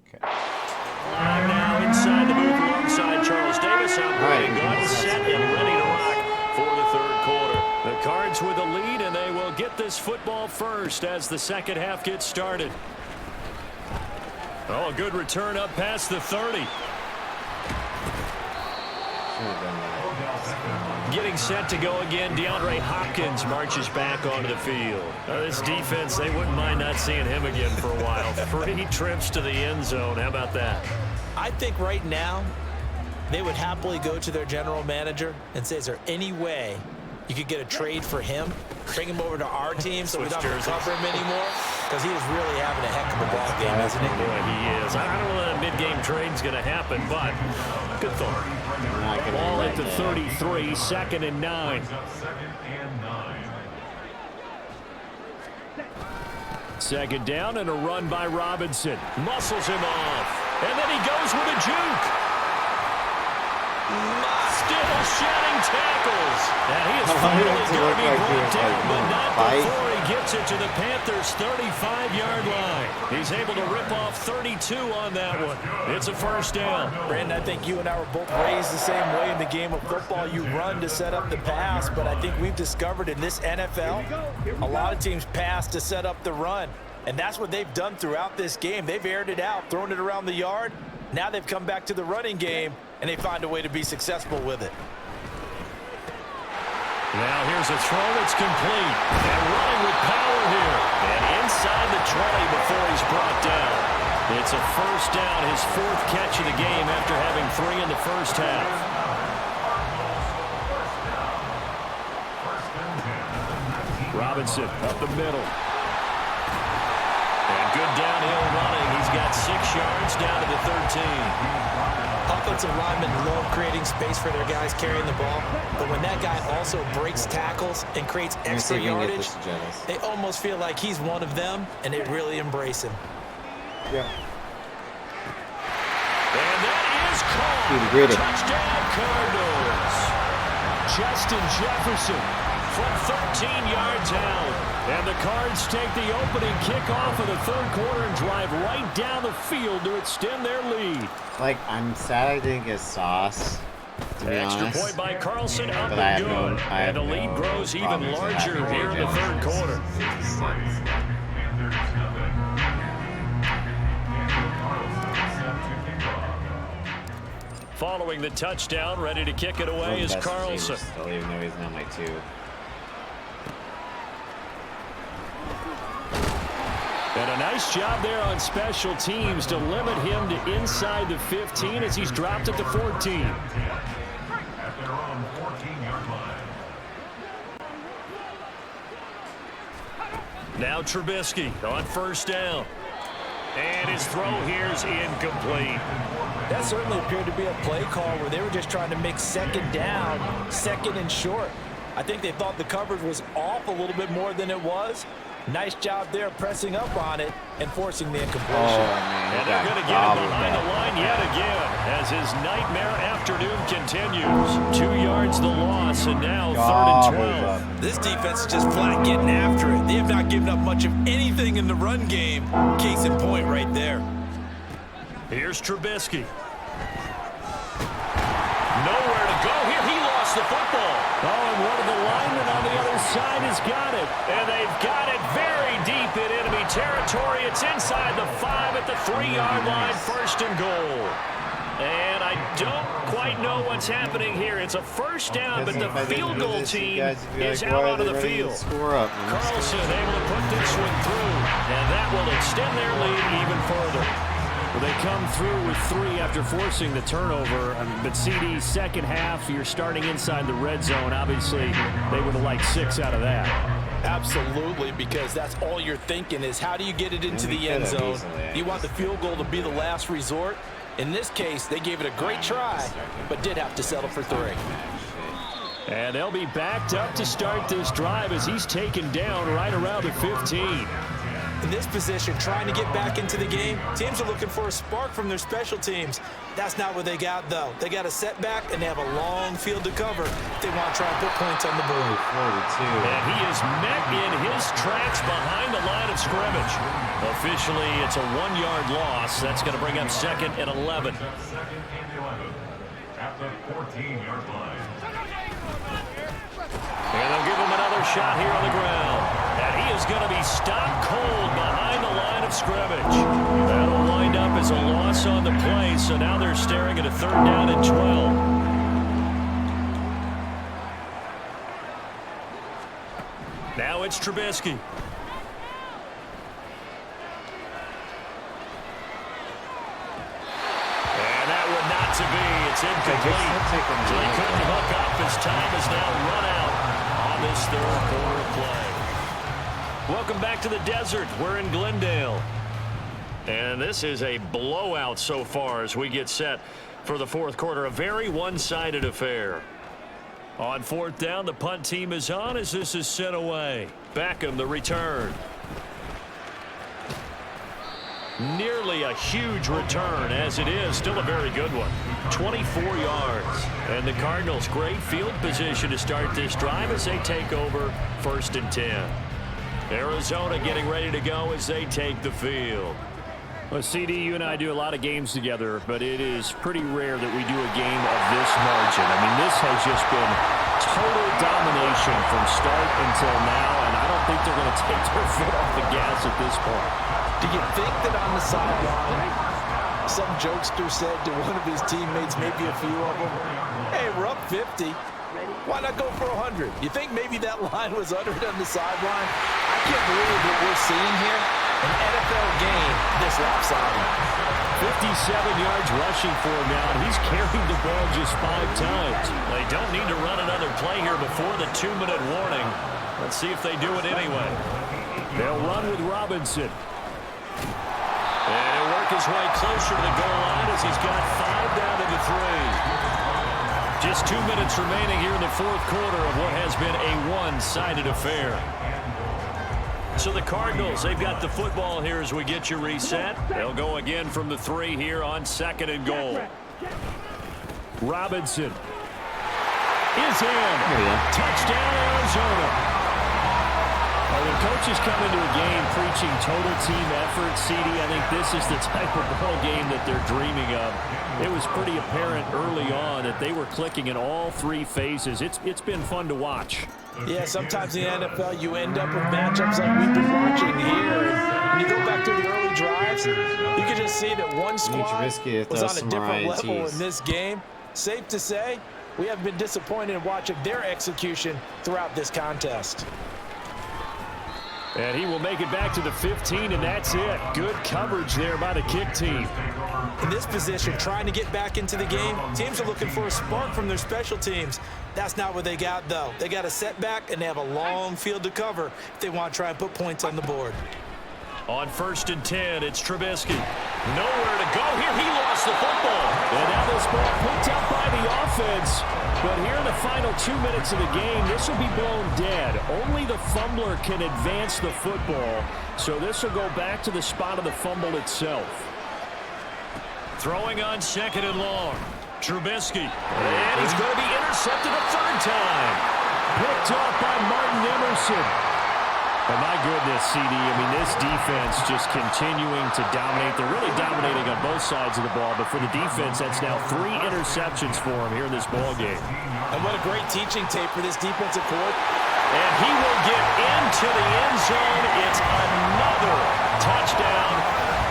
Okay. Now inside the booth alongside Charles Davis. Operating gun set and ready to rock for the 3rd quarter. The Cards with the lead, and they will get this football first as the 2nd half gets started. Oh, a good return up past the 30. Getting set to go again, DeAndre Hopkins marches back onto the field. This defense, they wouldn't mind not seeing him again for a while. 3 trips to the end zone. How about that? I think right now they would happily go to their general manager and say, is there any way you could get a trade for him, bring him over to our team so we don't have to cover him anymore? Because he is really having a heck of a ball game, isn't he? Boy, he is. I don't know that a mid-game trade's going to happen, but good thought. Ball at the 33, 2nd and 9. 2nd down and a run by Robinson. Muscles him off. And then he goes with a juke. Still shedding tackles. And he is finally going to be brought down, but not before he gets it to the Panthers' 35-yard line. He's able to rip off 32 on that one. It's a first down. Brandon, I think you and I were both raised the same way in the game of football. You run to set up the pass, but I think we've discovered in this NFL, a lot of teams pass to set up the run. And that's what they've done throughout this game. They've aired it out, thrown it around the yard. Now they've come back to the running game, and they find a way to be successful with it. Now here's a throw that's complete. And running with power here. And inside the 20 before he's brought down. It's a first down, his 4th catch of the game after having 3 in the first half. Robinson up the middle. And good downhill running. He's got 6 yards down to the 13. Offensive linemen love creating space for their guys carrying the ball, but when that guy also breaks tackles and creates extra yardage, they almost feel like he's one of them, and they really embrace him. Yeah. And that is called. Touchdown Cardinals. Justin Jefferson from 13 yards out. And the Cards take the opening kickoff of the 3rd quarter and drive right down the field to extend their lead. Like, I'm sad I didn't get sauce, to be Extra honest. point by Carlson up But I and have good. I have And the lead grows even larger here in the 3rd quarter. Following the touchdown, ready to kick it away is Carlson. Still, even though he's not my 2. And a nice job there on special teams to limit him to inside the 15 as he's dropped at the 14. At their own 14-yard line. Now Trubisky on first down. And his throw here's incomplete. That certainly appeared to be a play call where they were just trying to make 2nd down, 2nd and short. I think they thought the coverage was off a little bit more than it was. Nice job there pressing up on it and forcing the incompletion. And they're going to get him behind the line yet again as his nightmare afternoon continues. 2 yards the loss, and now 3rd and 12. This defense is just flat getting after it. They have not given up much of anything in the run game. Case in point right there. Here's Trubisky. Nowhere to go here. He lost the football. Oh, and one of the linemen on the other side has got it. And they've got it very deep in enemy territory. It's inside the 5 at the 3-yard line. 1st and goal. And I don't quite know what's happening here. It's a first down, but the field goal team is out onto the field. Carlson able to put this one through. And that will extend their lead even further. Well, they come through with 3 after forcing the turnover. But CD, second half, you're starting inside the red zone. Obviously, they would have liked 6 out of that. Absolutely, because that's all you're thinking is how do you get it into the end zone? You want the field goal to be the last resort. In this case, they gave it a great try, but did have to settle for 3. And they'll be backed up to start this drive as he's taken down right around the 15. In this position, trying to get back into the game, teams are looking for a spark from their special teams. That's not what they got, though. They got a setback, and they have a long field to cover if they want to try and put points on the board. 42. And he is met in his tracks behind the line of scrimmage. Officially, it's a 1-yard loss. That's going to bring up 2nd and 11. At the 14-yard line. And they'll give him another shot here on the ground. And he is going to be stopped cold behind the line of scrimmage. That'll wind up as a loss on the play, so now they're staring at a 3rd down and 12. Now it's Trubisky. And that one not to be. It's incomplete. So he couldn't hook up. His time is now run out on this 3rd quarter play. Welcome back to the desert. We're in Glendale. And this is a blowout so far as we get set for the 4th quarter. A very one-sided affair. On 4th down, the punt team is on as this is sent away. Beckham, the return. Nearly a huge return, as it is. Still a very good one. 24 yards. And the Cardinals, great field position to start this drive as they take over 1st and 10. Arizona getting ready to go as they take the field. Well, CD, you and I do a lot of games together, but it is pretty rare that we do a game of this margin. I mean, this has just been total domination from start until now, and I don't think they're going to take their foot off the gas at this point. Do you think that on the sideline, some jokester said to one of his teammates, maybe a few of them, hey, we're up 50. Why not go for 100? You think maybe that line was uttered on the sideline? I can't believe what we're seeing here. An NFL game this lopsided. 57 yards rushing for him now, and he's carried the ball just 5 times. They don't need to run another play here before the 2-minute warning. Let's see if they do it anyway. They'll run with Robinson. And he'll work his way closer to the goal line as he's got 5 down to the 3. Just 2 minutes remaining here in the fourth quarter of what has been a one-sided affair. So the Cardinals, they've got the football here as we get you reset. They'll go again from the 3 here on 2nd and goal. Robinson is in. Touchdown, Arizona. When coaches come into a game preaching total team effort, CD, I think this is the type of ball game that they're dreaming of. It was pretty apparent early on that they were clicking in all 3 phases. It's been fun to watch. Yeah, sometimes in the NFL you end up with matchups like we've been watching here. And when you go back to the early drives, you can just see that one squad was on a different level in this game. Safe to say, we have been disappointed in watching their execution throughout this contest. And he will make it back to the 15, and that's it. Good coverage there by the kick team. In this position, trying to get back into the game, teams are looking for a spark from their special teams. That's not what they got, though. They got a setback, and they have a long field to cover if they want to try and put points on the board. On 1st and 10, it's Trubisky. Nowhere to go here. He lost the football. And now this ball picked up by the offense. But here in the final 2 minutes of the game, this will be blown dead. Only the fumbler can advance the football. So this will go back to the spot of the fumble itself. Throwing on 2nd and long. Trubisky. And he's going to be intercepted a 3rd time. Picked off by Martin Emerson. But my goodness, CD, I mean, this defense just continuing to dominate. They're really dominating on both sides of the ball, but for the defense, that's now 3 interceptions for him here in this ball game. And what a great teaching tape for this defensive court. And he will get into the end zone. It's another touchdown.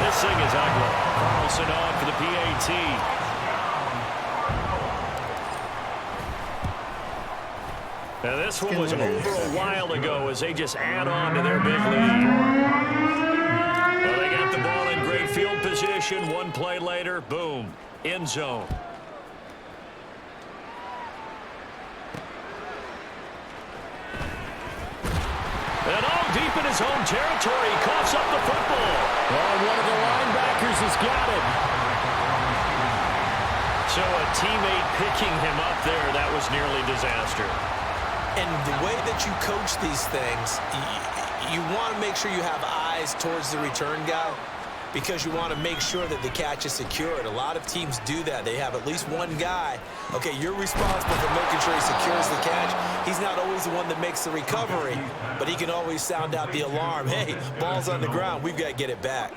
This thing is ugly. Carlson on for the PAT. Now this one was over a while ago as they just add on to their big lead. Well, they got the ball in great field position. 1 play later, boom, end zone. And all deep in his own territory, he coughs up the football. Oh, one of the linebackers has got it. So a teammate picking him up there, that was nearly disaster. And the way that you coach these things, you want to make sure you have eyes towards the return guy because you want to make sure that the catch is secured. A lot of teams do that. They have at least one guy. Okay, you're responsible for making sure he secures the catch. He's not always the one that makes the recovery, but he can always sound out the alarm. Hey, ball's on the ground. We've got to get it back.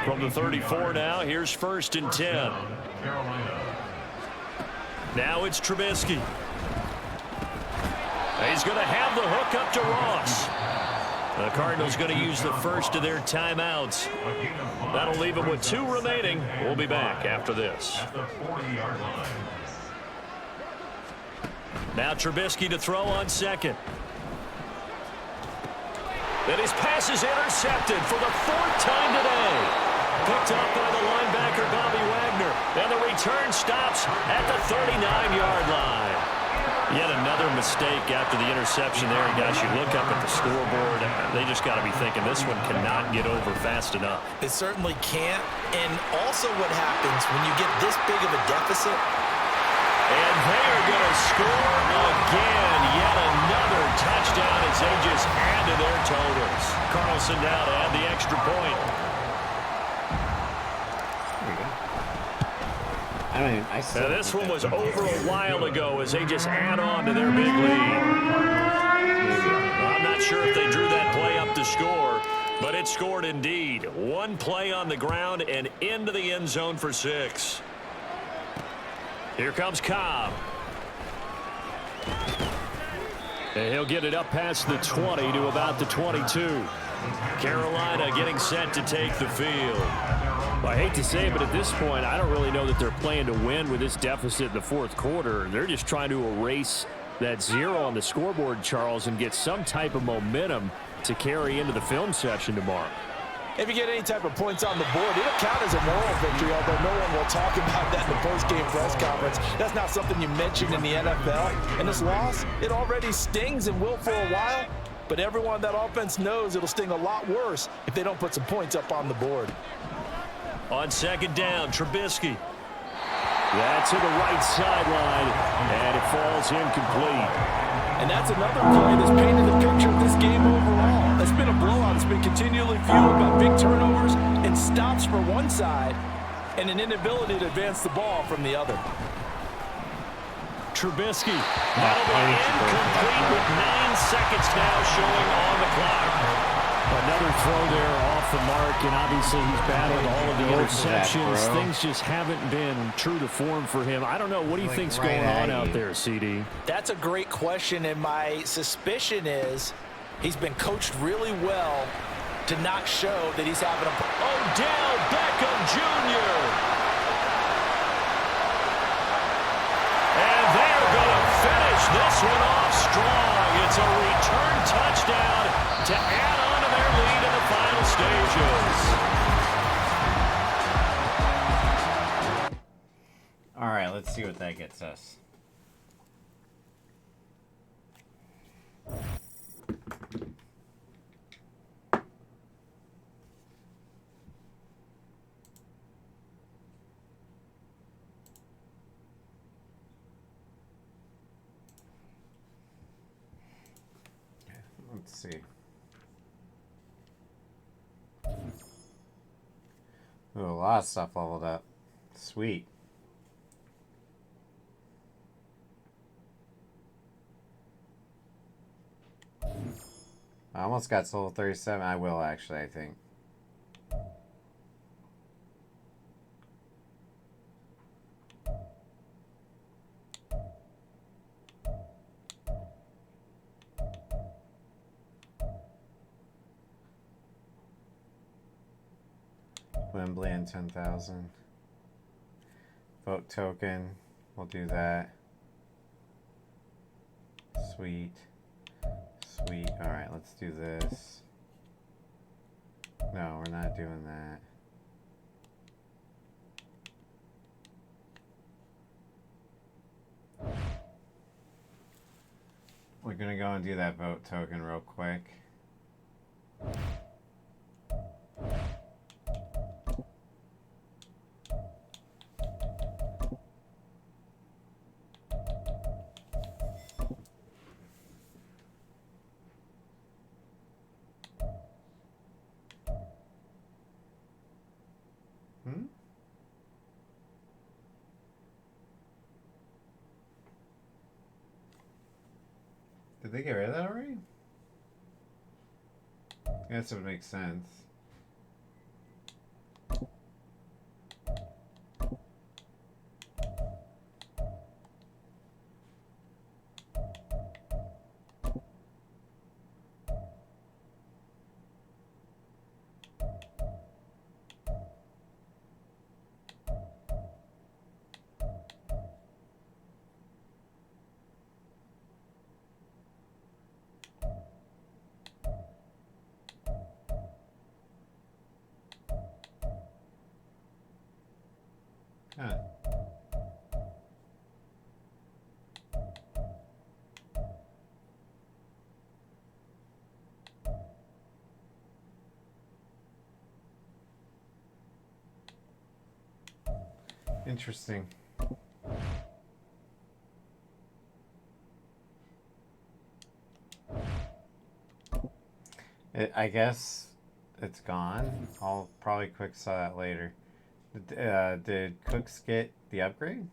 From the 34 now, here's 1st and 10. Now it's Trubisky. He's going to have the hook up to Ross. The Cardinals going to use the first of their timeouts. That'll leave them with 2 remaining. We'll be back after this. Now Trubisky to throw on 2nd. And his pass is intercepted for the 4th time today. Picked up by the linebacker, Bobby Wagner. And the return stops at the 39-yard line. Yet another mistake after the interception there. And guys, you look up at the scoreboard, they just got to be thinking this one cannot get over fast enough. It certainly can't. And also what happens when you get this big of a deficit. And they are going to score again. Yet another touchdown as they just add to their totals. Carlson now to add the extra point. Now this one was over a while ago as they just add on to their big lead. I'm not sure if they drew that play up to score, but it scored indeed. 1 play on the ground and into the end zone for 6. Here comes Cobb. And he'll get it up past the 20 to about the 22. Carolina getting set to take the field. Well, I hate to say it, but at this point, I don't really know that they're playing to win with this deficit in the 4th quarter. They're just trying to erase that 0 on the scoreboard, Charles, and get some type of momentum to carry into the film session tomorrow. If you get any type of points on the board, it'll count as a moral victory, although no one will talk about that in the post-game press conference. That's not something you mention in the NFL. And this loss, it already stings and will for a while, but everyone on that offense knows it'll sting a lot worse if they don't put some points up on the board. On second down, Trubisky. That's to the right sideline, and it falls incomplete. And that's another play that's painted the picture of this game overall. It's been a blowout. It's been continually fueled by big turnovers and stops for one side and an inability to advance the ball from the other. Trubisky. That'll be incomplete with 9 seconds now showing on the clock. Another throw there off the mark, and obviously he's battled all of the interceptions. Things just haven't been true to form for him. I don't know. What do you think's going on out there, CD? That's a great question, and my suspicion is he's been coached really well to not show that he's having a... Odell Beckham Jr. And they're going to finish this one off strong. It's a return touchdown to add on to their lead in the final stages. All right, let's see what that gets us. Let's see. Ooh, a lot of stuff leveled up. Sweet. I almost got to level 37. I will actually, I think. Wembley and 10,000. Vote token. We'll do that. Sweet. Sweet. Alright, let's do this. No, we're not doing that. We're gonna go and do that vote token real quick. Did they get rid of that already? I guess it would make sense. Huh. Interesting. I guess it's gone. I'll probably quick saw that later. Did Cooks get the upgrade?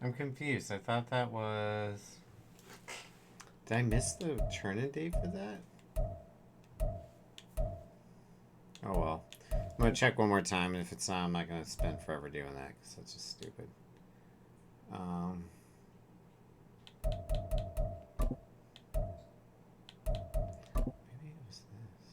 I'm confused. I thought that was... Did I miss the turn-in date for that? Oh well. I'm going to check one more time, and if it's not, I'm not going to spend forever doing that, because that's just stupid. Maybe it was this.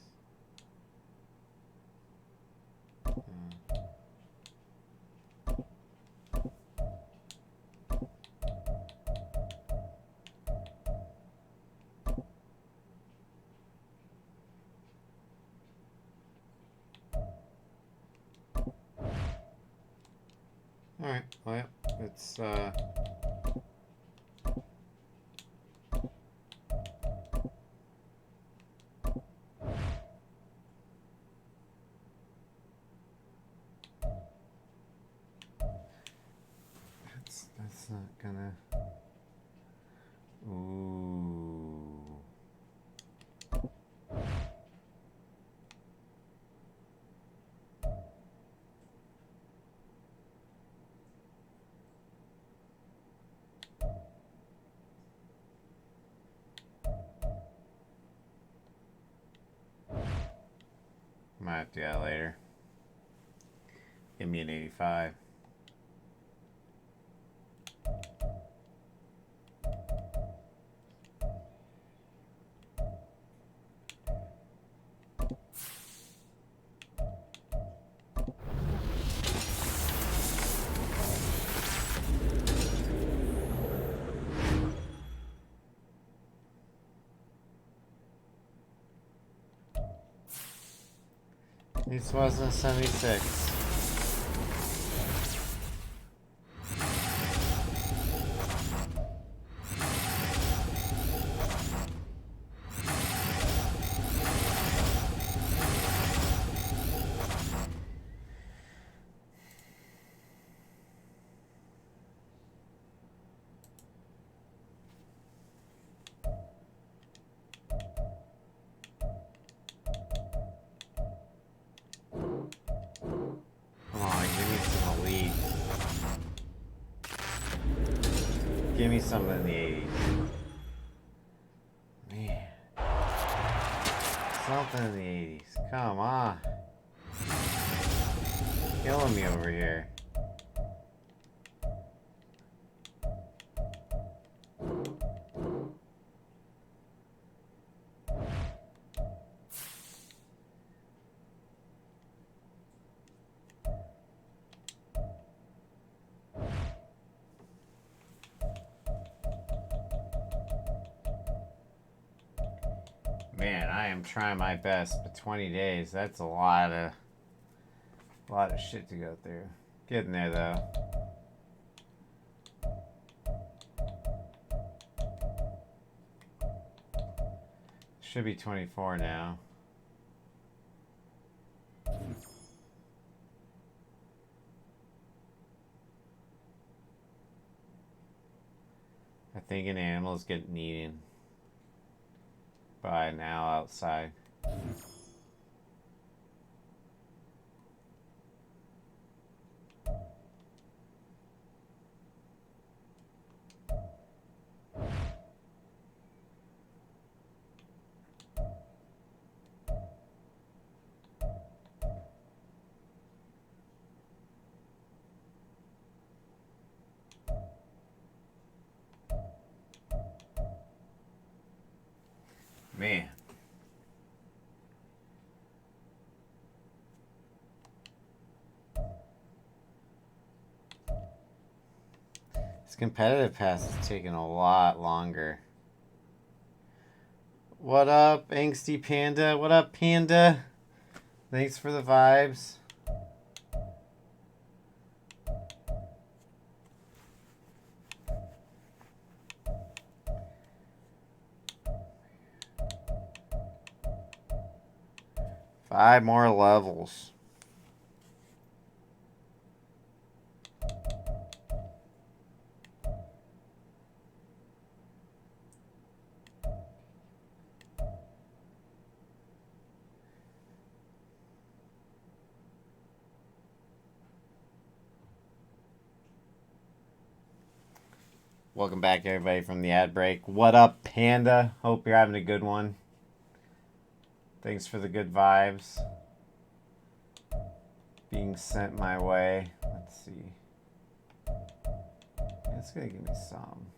Alright, well, it's, that's not gonna... Ooh. Might have to do that later. Give me an 85. This wasn't 76. Give me something in the 80s. Man. Something in the 80s. Come on. Killing me over here. Man, I am trying my best, but 20 days, that's a lot of shit to go through. Getting there though. Should be 24 now. I think an animal's getting eaten by now outside. Man. This competitive pass is taking a lot longer. What up, Angsty Panda? What up, Panda? Thanks for the vibes. Five more levels. Welcome back, everybody, from the ad break. What up, Panda? Hope you're having a good one. Thanks for the good vibes being sent my way. Let's see. It's gonna give me some.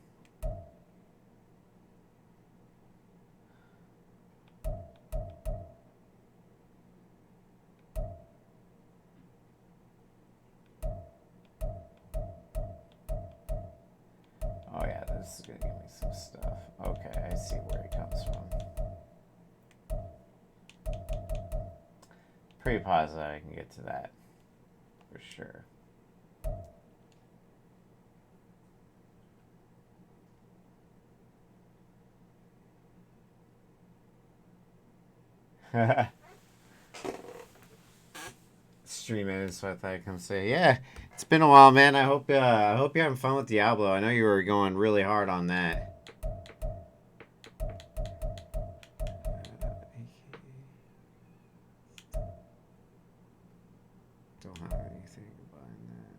Oh yeah, this is gonna give me some stuff. Okay, I see where it comes from. Pretty positive I can get to that. For sure. Stream it, so I thought I'd come say, yeah, it's been a while, man. I hope you're having fun with Diablo. I know you were going really hard on that. Don't have anything behind that.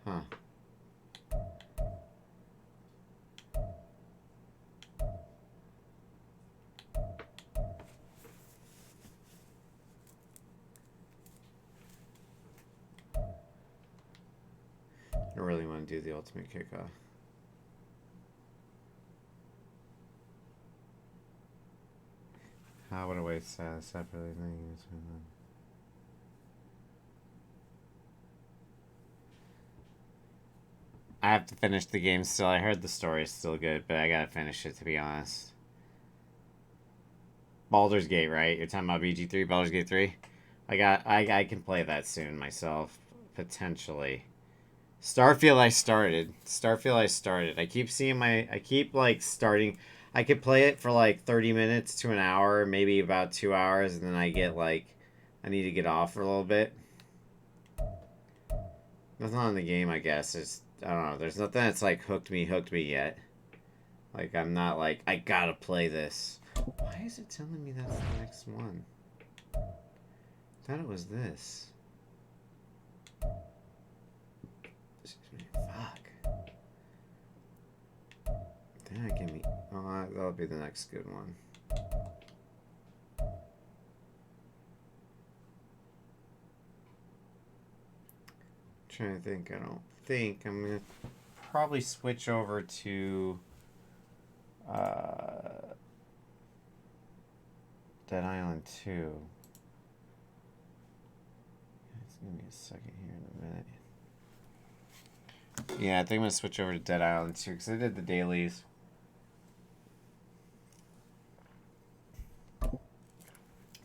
Huh. I really want to do the ultimate kickoff. How would I waste separately? I have to finish the game still. I heard the story is still good, but I gotta finish it, to be honest. Baldur's Gate, right? You're talking about BG3, Baldur's Gate 3? I can play that soon myself, potentially. Starfield I started. I keep seeing I keep like starting. I could play it for like 30 minutes to an hour, maybe about 2 hours, and then I get like, I need to get off for a little bit. Nothing on the game, I guess. I don't know. There's nothing that's like hooked me yet. Like, I'm not like, I gotta play this. Why is it telling me that's the next one? I thought it was this. Excuse me. Fuck. Then I give me. Oh, that'll be the next good one. Trying to think. I don't think I'm gonna probably switch over to Dead Island 2. It's gonna be a second here in a minute. Yeah, I think I'm gonna switch over to Dead Island 2 because I did the dailies.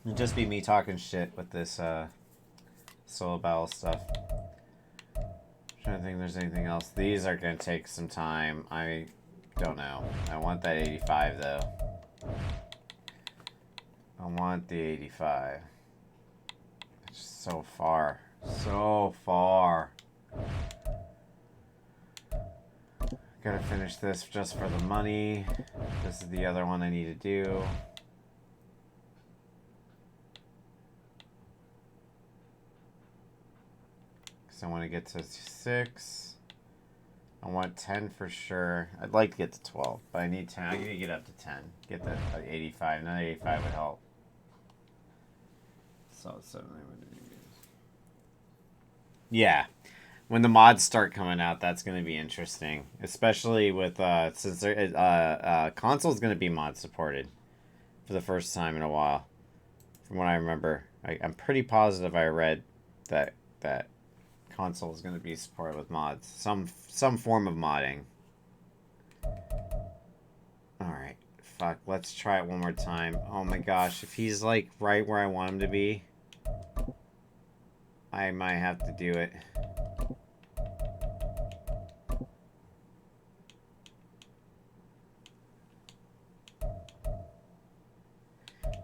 It'll just be me talking shit with this solo battle stuff. Trying to think if there's anything else. These are gonna take some time. I don't know. I want that 85 though. I want the 85. It's so far. So far. Gotta finish this just for the money. This is the other one I need to do. Because I want to get to 6. I want 10 for sure. I'd like to get to 12, but I need 10. I need to get up to 10. Get the 85. Another 85 would help. So, yeah. When the mods start coming out, that's going to be interesting. Especially with, since console is going to be mod supported for the first time in a while. From what I remember. I'm pretty positive I read that console is going to be supported with mods. Some form of modding. Alright. Fuck. Let's try it one more time. Oh my gosh. If he's like right where I want him to be, I might have to do it.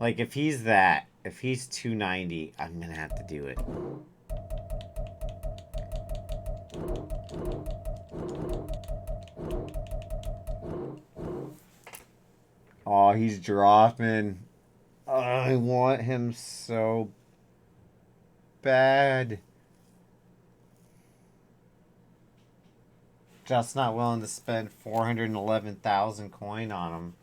Like, if he's that, if he's 290, I'm going to have to do it. Oh, he's dropping. Oh, I want him so bad. Just not willing to spend 411,000 coin on him.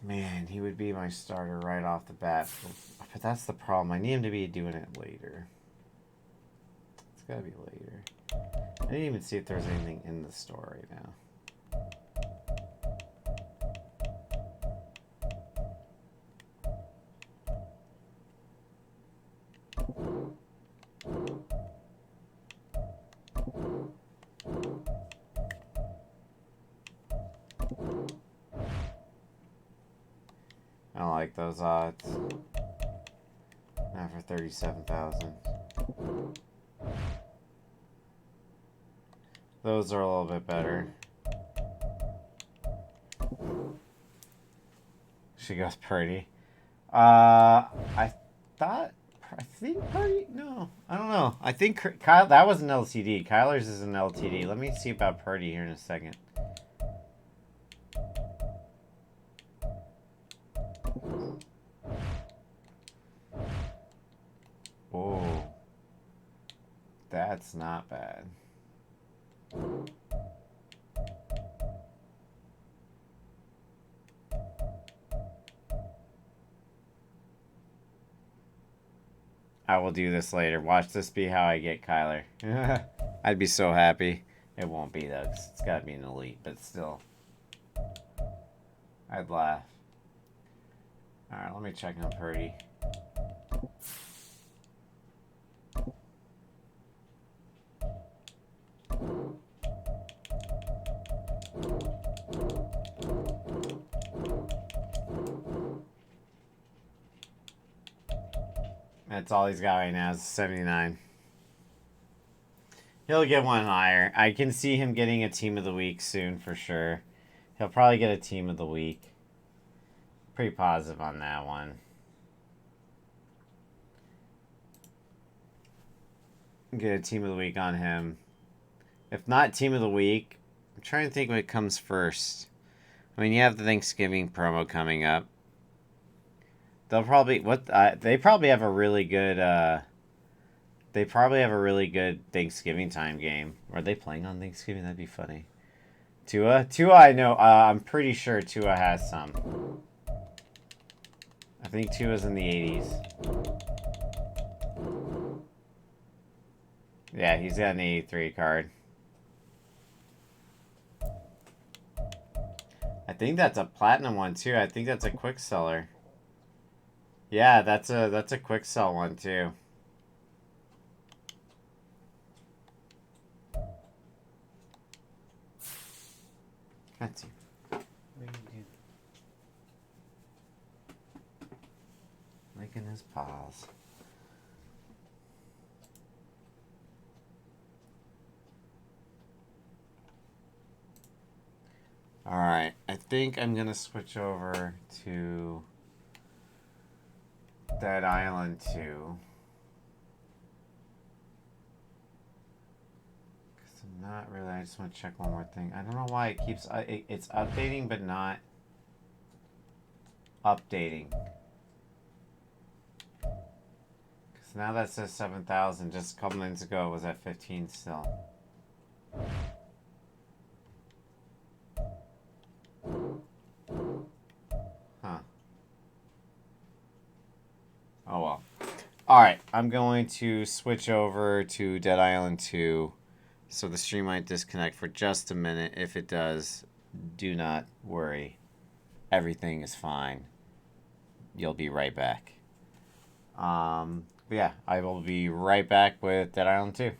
Man, he would be my starter right off the bat. But that's the problem. I need him to be doing it later. It's gotta be later. I didn't even see if there's anything in the store right now. I don't like those odds. Not for 37,000. Those are a little bit better. She goes Purdy. I think Purdy. No, I don't know. I think Kyle. That was an LTD. Kyler's is an LTD. Let me see about Purdy here in a second. Oh, that's not bad. I will do this later. Watch this be how I get Kyler. I'd be so happy. It won't be though, 'cause it's got to be an elite, but still. I'd laugh. Alright, let me check on Purdy. That's all he's got right now is 79. He'll get one higher. I can see him getting a team of the week soon for sure. He'll probably get a team of the week. Pretty positive on that one. Get a team of the week on him. If not team of the week, I'm trying to think what comes first. I mean, you have the Thanksgiving promo coming up. They'll probably they probably have a really good Thanksgiving time game. Are they playing on Thanksgiving? That'd be funny. Tua, I know. I'm pretty sure Tua has some. I think Tua's in the 80s. Yeah, he's got an 83 card. I think that's a platinum one too. I think that's a quick seller. Yeah, that's a quick sell one too. That's you. What are you doing? Licking his paws. Alright, I think I'm gonna switch over to Dead Island 2. Because I'm not really, I just want to check one more thing. I don't know why it keeps, it's updating but not updating. Because now that says 7,000, just a couple minutes ago it was at 15 still. Huh. Oh well. Alright, I'm going to switch over to Dead Island 2. So the stream might disconnect for just a minute. If it does, do not worry. Everything is fine. You'll be right back. But yeah, I will be right back with Dead Island 2.